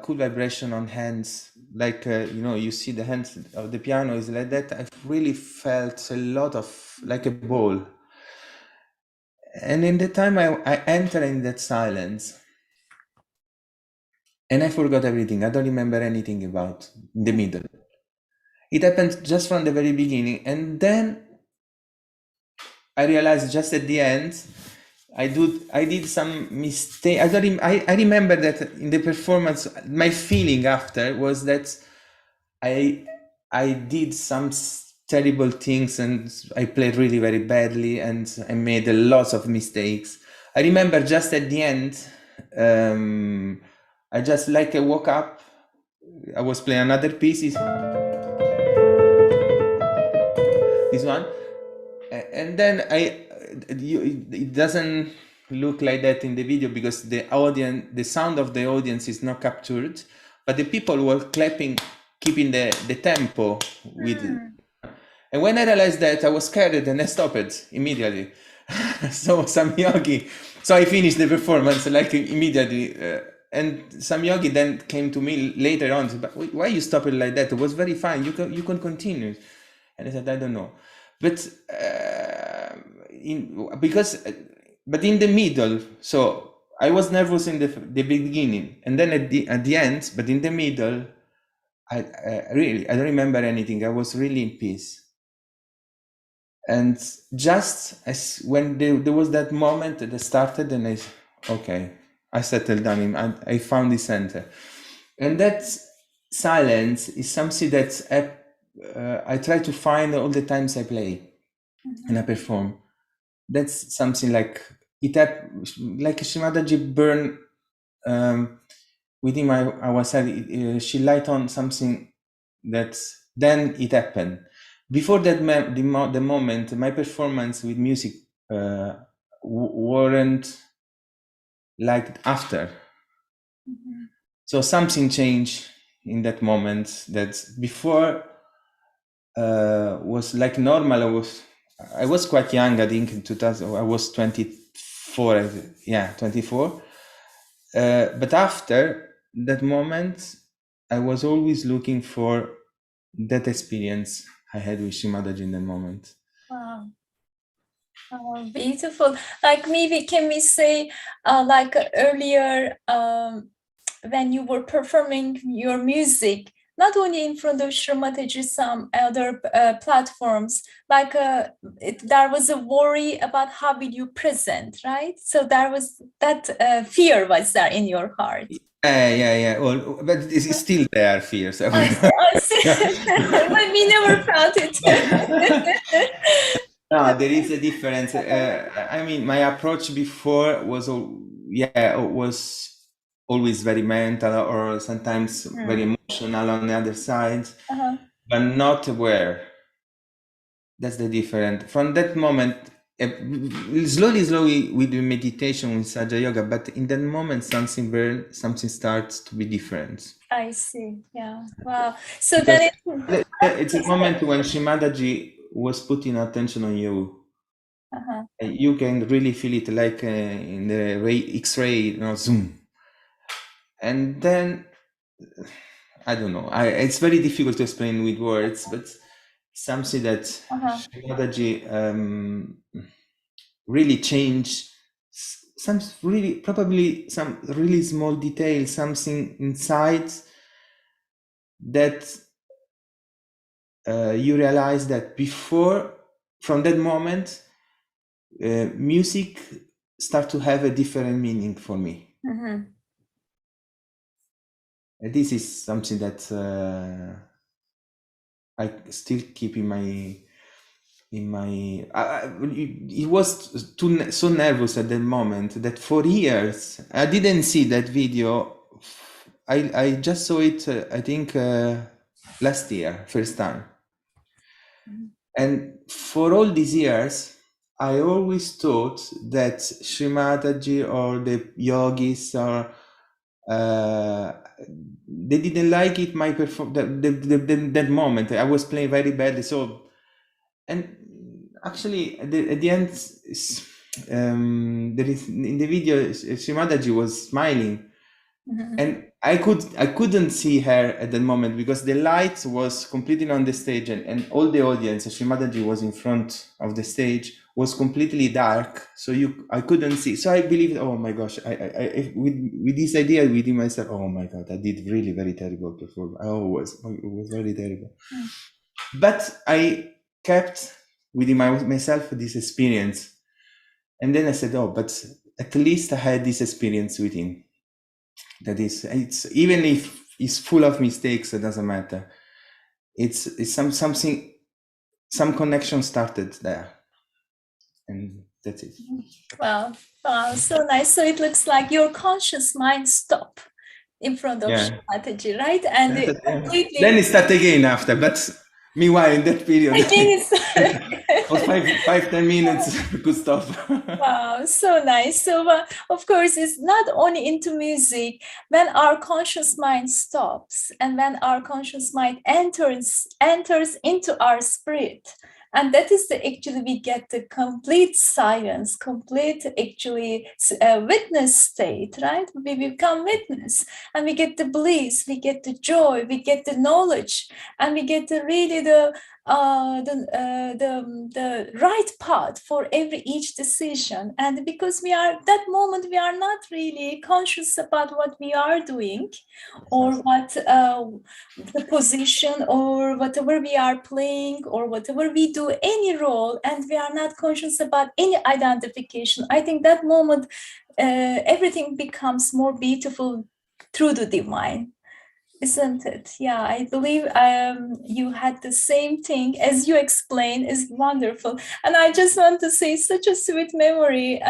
cool vibration on hands, like you see the hands of the piano is like that. I really felt a lot of, like a ball. And in the time I entered in that silence, and I forgot everything. I don't remember anything about the middle. It happened just from the very beginning, and then I realized just at the end, I did some mistake. I remember that in the performance, my feeling after was that I did some terrible things, and I played really very badly, and I made a lot of mistakes. I remember just at the end, I just I woke up. I was playing another piece. This one. And then it doesn't look like that in the video because the sound of the audience is not captured, but the people were clapping, keeping the tempo with. And when I realized that, I was scared and I stopped immediately. So I finished the performance immediately. And some yogi then came to me later on, but why you stop it like that? It was very fine. You can continue. And I said, I don't know. But in the middle, so I was nervous in the beginning, and then at the end, but in the middle, I don't remember anything. I was really in peace. And just as when there was that moment that I started, and I settled down. I found the center, and that silence is something that I try to find all the times I play and I perform. That's something like Shrimadaji burn within ourselves. She light on something that then it happened. Before that, the moment, my performance with music weren't like after. So something changed in that moment. That before was like normal. I was quite young. I think in 2000 I was 24. 24. But after that moment, I was always looking for that experience I had with Shrimadaji in the moment. Wow. Oh, beautiful. Like maybe can we say like earlier when you were performing your music, not only in front of Shrimadaji, some other platforms, like there was a worry about how will you present, right? So there was that fear was there in your heart. Yeah. Well, but it's still there, fears. I see. But we never felt it. No, there is a difference. I mean, my approach before was always very mental or sometimes very emotional on the other side, but not aware. That's the difference. From that moment, slowly we do meditation with Sahaja Yoga, but in that moment, something starts to be different. I see. Yeah. Wow. So then it's a moment when Shrimadaji was putting attention on you. You can really feel it like in the X-ray, zoom. And then, I don't know. It's very difficult to explain with words, but something that Shrimadaji really changed. Probably some really small detail, something inside that you realize that before, from that moment, music start to have a different meaning for me. This is something that I still keep in my. It was so nervous at that moment that for years I didn't see that video. I just saw it. I think last year, first time. And for all these years, I always thought that Sri Mataji or the yogis or they didn't like it my that moment. I was playing very badly, so and actually at the end there is in the video Sri Mataji was smiling. And I couldn't see her at that moment because the light was completely on the stage and all the audience, Srimadaji was in front of the stage, was completely dark. So I couldn't see. So I believed, oh my gosh, I with this idea within myself, oh my God, I did really very terrible performance. It was very terrible. But I kept within myself this experience. And then I said, oh, but at least I had this experience within. That is, it's even if it's full of mistakes, it doesn't matter. It's something, some connection started there, and that's it. Wow, so nice. So it looks like your conscious mind stopped in front of Mataji, right? And it completely. Then it started again after, but meanwhile in that period, for 5-10 minutes, could stop. Wow, so nice. So of course, it's not only into music. When our conscious mind stops, and when our conscious mind enters into our spirit, and that is actually we get the complete silence, complete actually witness state, right? We become witness, and we get the bliss, we get the joy, we get the knowledge, and we get really the right path for each decision. And because we are that moment, we are not really conscious about what we are doing, or what the position, or whatever we are playing, or whatever we do, any role, and we are not conscious about any identification. I think that moment everything becomes more beautiful through the divine. Isn't it? Yeah, I believe you had the same thing as you explained. Is wonderful. And I just want to say, such a sweet memory.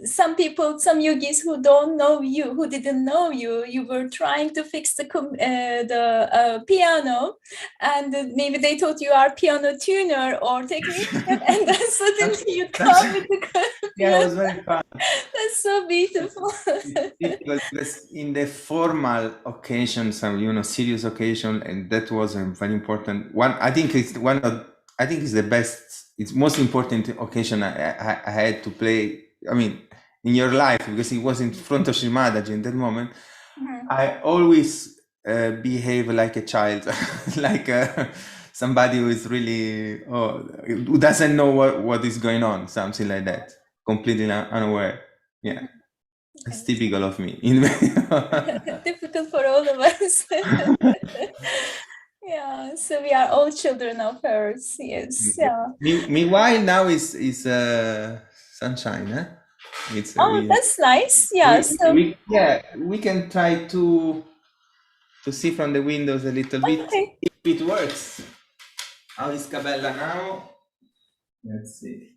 Some people, some yogis who don't know you, who didn't know you, you were trying to fix the piano, and maybe they thought you are piano tuner or technician, and then suddenly you come with the yeah, it was very fun. That's so beautiful. Because in the formal occasions, serious occasion, and that was a very important one. I think it's the best. It's most important occasion I had to play. I mean, in your life, because it was in front of Sri Mataji in that moment. Mm-hmm. I always behave like a child, like somebody who is really who doesn't know what is going on, something like that, completely unaware. Yeah. It's typical of me. Difficult for all of us. Yeah, so we are all children of hers. Yes. Yeah. Meanwhile, now is sunshine. Huh? That's nice. Yeah. We can try to see from the windows a little bit if it works. How is Cabella now? Let's see.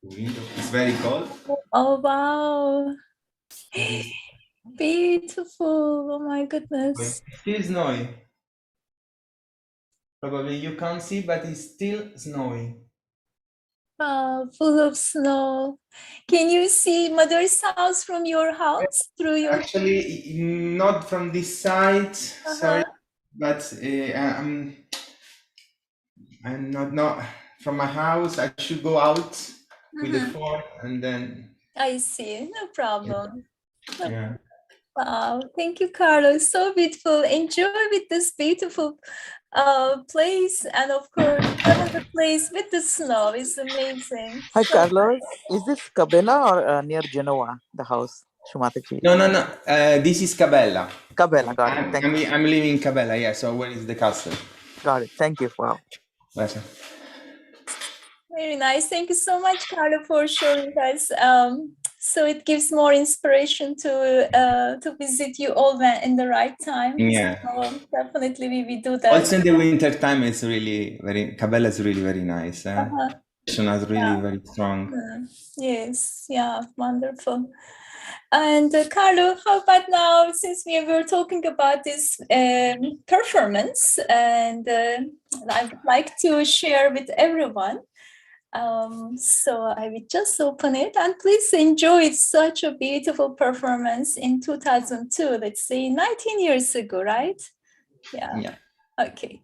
It's very cold. Oh wow. Beautiful. Oh my goodness. It's still snowy. Probably you can't see, but it's still snowing. Full of snow. Can you see Mother's house from your house through your? Actually, not from this side. Sorry, but I'm not from my house. I should go out with the phone and then. I see. No problem. Yeah. Wow, thank you, Carlo. So beautiful. Enjoy with this beautiful place, and of course, the place with the snow is amazing. Hi, Carlo. Is this Cabella or near Genoa, the house, Shumataji? No. This is Cabella. Cabella, got it. Thank you. I'm living in Cabella. Yeah. So where is the castle? Got it. Thank you. Wow. Pleasure. Very nice. Thank you so much, Carlo, for showing us. So it gives more inspiration to visit you all in the right time. Yeah. So definitely we do that. Also in the winter time, it's really Cabella is really very nice. was really very strong. Yes, yeah, wonderful. And Carlo, how about now, since we were talking about this performance, and I would like to share with everyone. So I will just open it, and please enjoy. It's such a beautiful performance in 2002, let's say 19 years ago, right? Yeah. Okay.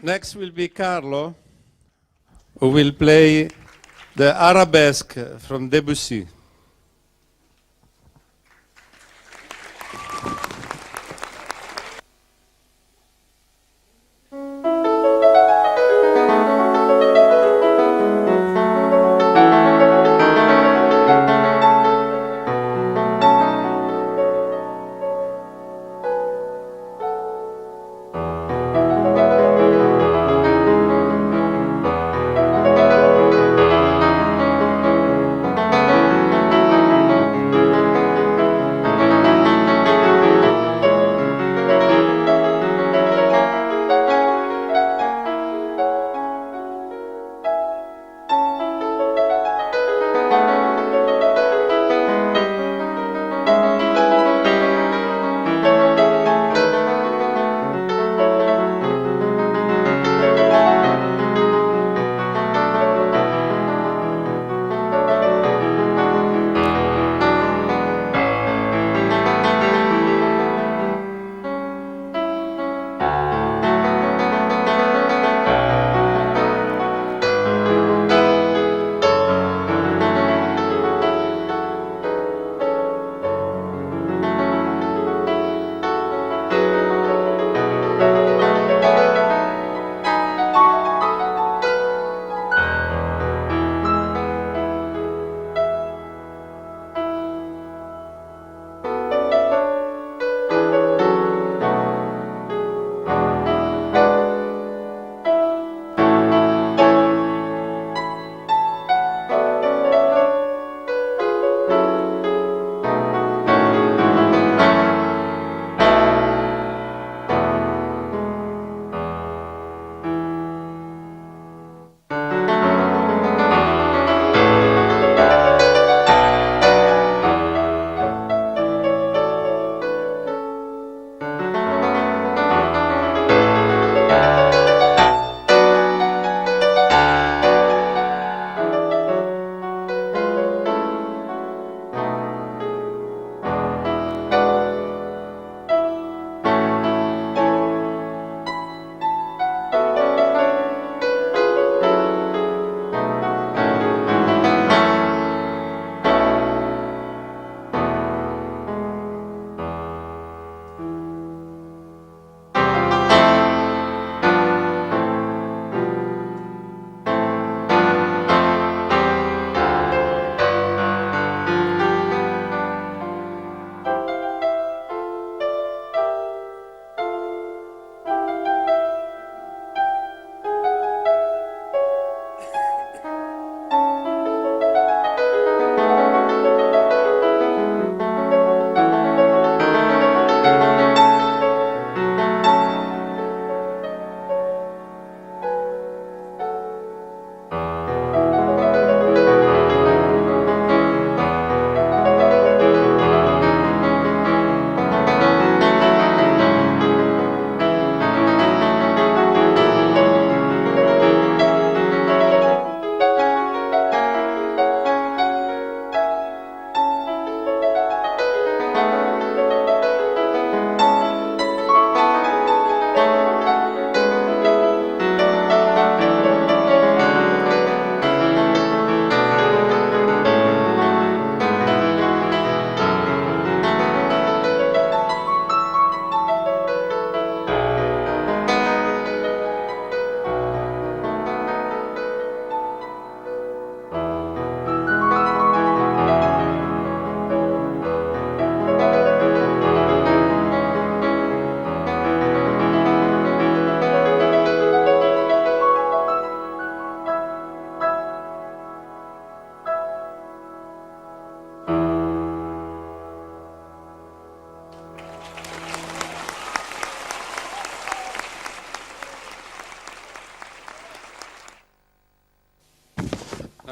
Next will be Carlo, who will play the Arabesque from Debussy.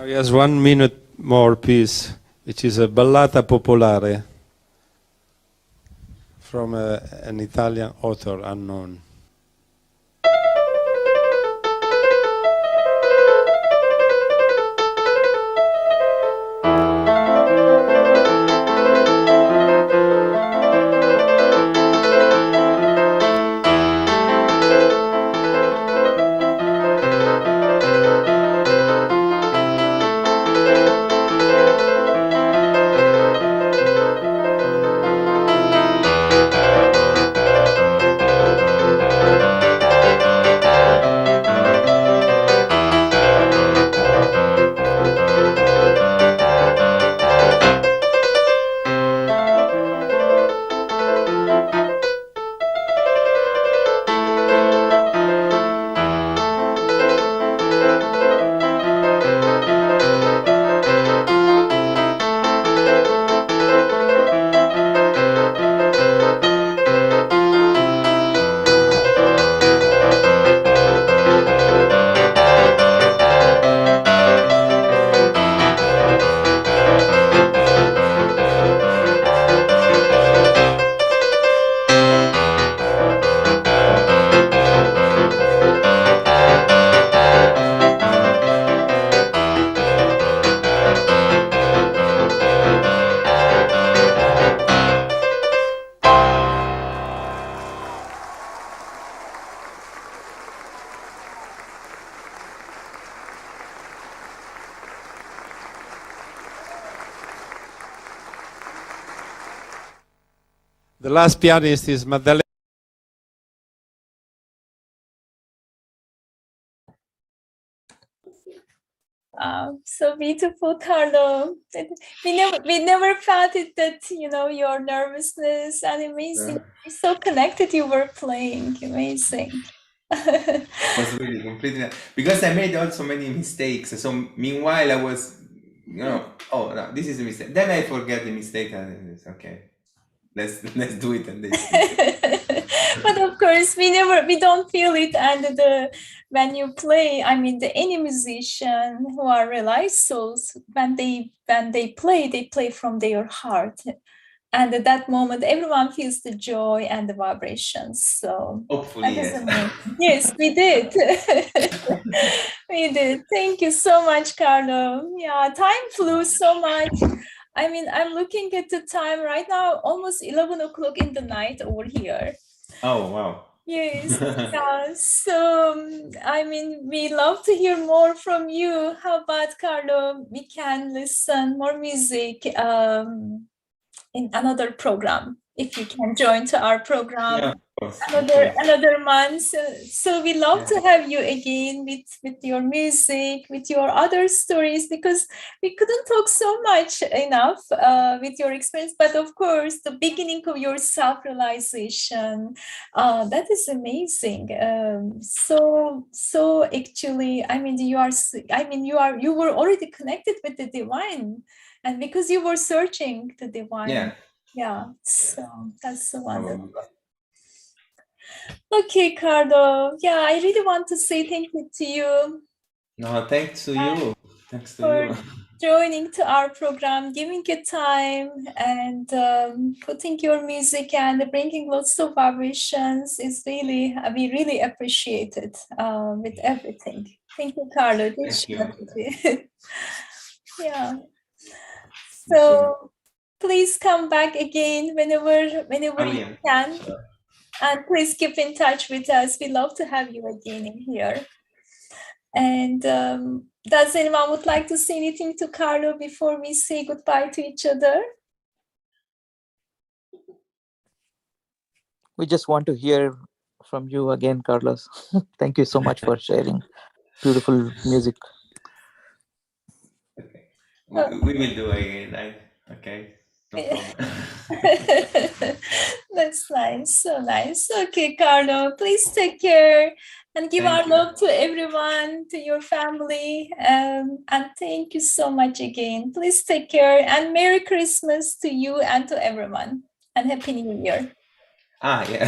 Now he has 1 minute more piece, which is a ballata popolare from an Italian author unknown. The last pianist is Maddalena. So beautiful, Carlo. We never felt it that, you know, your nervousness and amazing. You're so connected you were playing. Amazing. It was really completely, because I made also many mistakes. So meanwhile I was, you know, oh no, this is a mistake. Then I forget the mistake and it's okay. Let's do it and But of course we don't feel it, and when you play, I mean, any musician who are realized souls, when they play from their heart, and at that moment everyone feels the joy and the vibrations. So hopefully, yes. Yes, we did. We did. Thank you so much, Carlo. Yeah, time flew so much. I mean, I'm looking at the time right now, almost 11 o'clock in the night over here. Oh, wow. Yes. Yeah. So, I mean, we love to hear more from you. How about, Carlo? We can listen more music in another program, if you can join to our program. Yeah, of course. Another month. So we love to have you again with your music, with your other stories, because we couldn't talk so much enough with your experience. But of course, the beginning of your self-realization, that is amazing. So actually, I mean, you were already connected with the divine, and because you were searching the divine. Yeah, so that's so wonderful. Okay, Carlo. Yeah, I really want to say thank you to you. No, thanks to you. Thanks to for you. Joining to our program, giving your time, and putting your music and bringing lots of vibrations is really, we really appreciate it with everything. Thank you, Carlo. Thank you. Yeah. So please come back again whenever you can. Sure. And please keep in touch with us. We love to have you again in here. And does anyone would like to say anything to Carlo before we say goodbye to each other? We just want to hear from you again, Carlos. Thank you so much for sharing beautiful music. Okay. We will do again. Okay. No problem. That's nice. So nice. Okay, Carlo, please take care and give our love to everyone, to your family. And thank you so much again. Please take care, and Merry Christmas to you and to everyone. And Happy New Year. Yeah.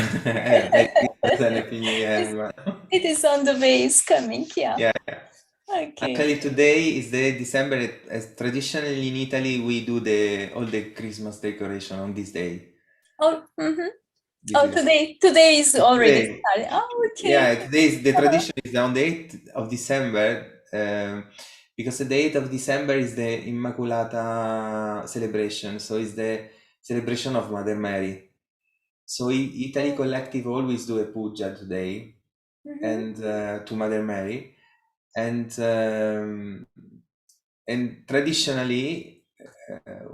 Happy New Year, everyone. It is on the way. It's coming. Yeah. Yeah. Okay. Actually, today is the December. As traditionally in Italy, we do all the Christmas decoration on this day. Oh, mm-hmm. This Oh, is today is already today. started. Oh, okay. Yeah, today is the tradition is on the 8th of December, because the 8th of December is the Immaculata celebration. So it's the celebration of Mother Mary. So Italy Collective always do a puja today, Mm-hmm. and to Mother Mary, and traditionally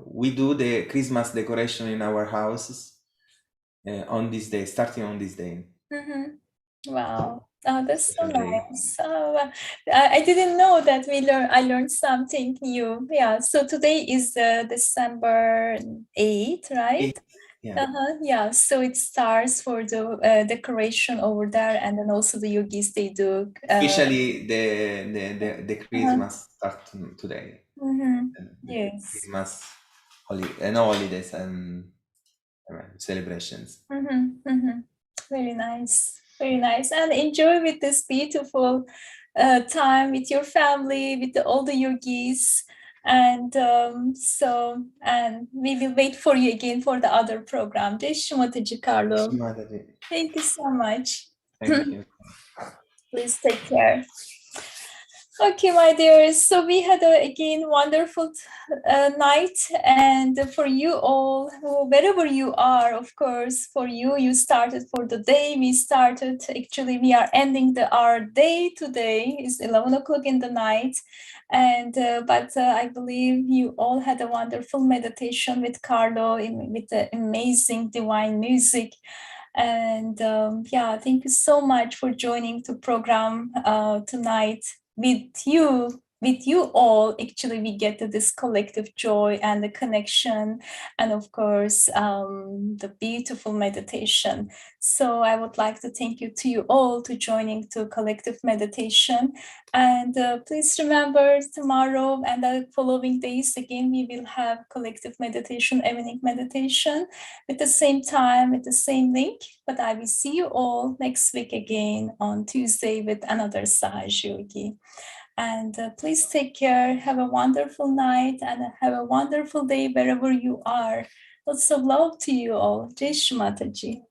we do the Christmas decoration in our houses on this day, starting on this day. Mm-hmm. Wow. Oh, that's so Today. nice. Oh, I didn't know that I learned something new. Yeah. So today is December 8th, right? Yeah. Yeah. So it starts for the decoration over there, and then also the yogis they do. Officially, the Christmas starts today. Mm-hmm. And the Yes. Christmas holidays and celebrations. Mm-hmm. Mm-hmm. Very nice. Very nice. And enjoy with this beautiful time with your family, with all the yogis. And and we will wait for you again for the other program. Deshmataji Carlo. Thank you so much. Thank you. Please take care. Okay, my dears. So we had again wonderful night, and for you all, wherever you are, of course, for you, you started for the day. We started. Actually, we are ending our day today. It's 11 o'clock in the night, and but I believe you all had a wonderful meditation with Carlo with the amazing divine music. And yeah, thank you so much for joining the program tonight. With you all, actually we get to this collective joy and the connection, and of course the beautiful meditation. So I would like to thank you all to joining to collective meditation. And please remember, tomorrow and the following days again we will have collective meditation, evening meditation, with the same time, with the same link. But I will see you all next week again on Tuesday with another Sahaja yogi. And please take care. Have a wonderful night and have a wonderful day wherever you are. Lots of love to you all. Jai Shri Mataji.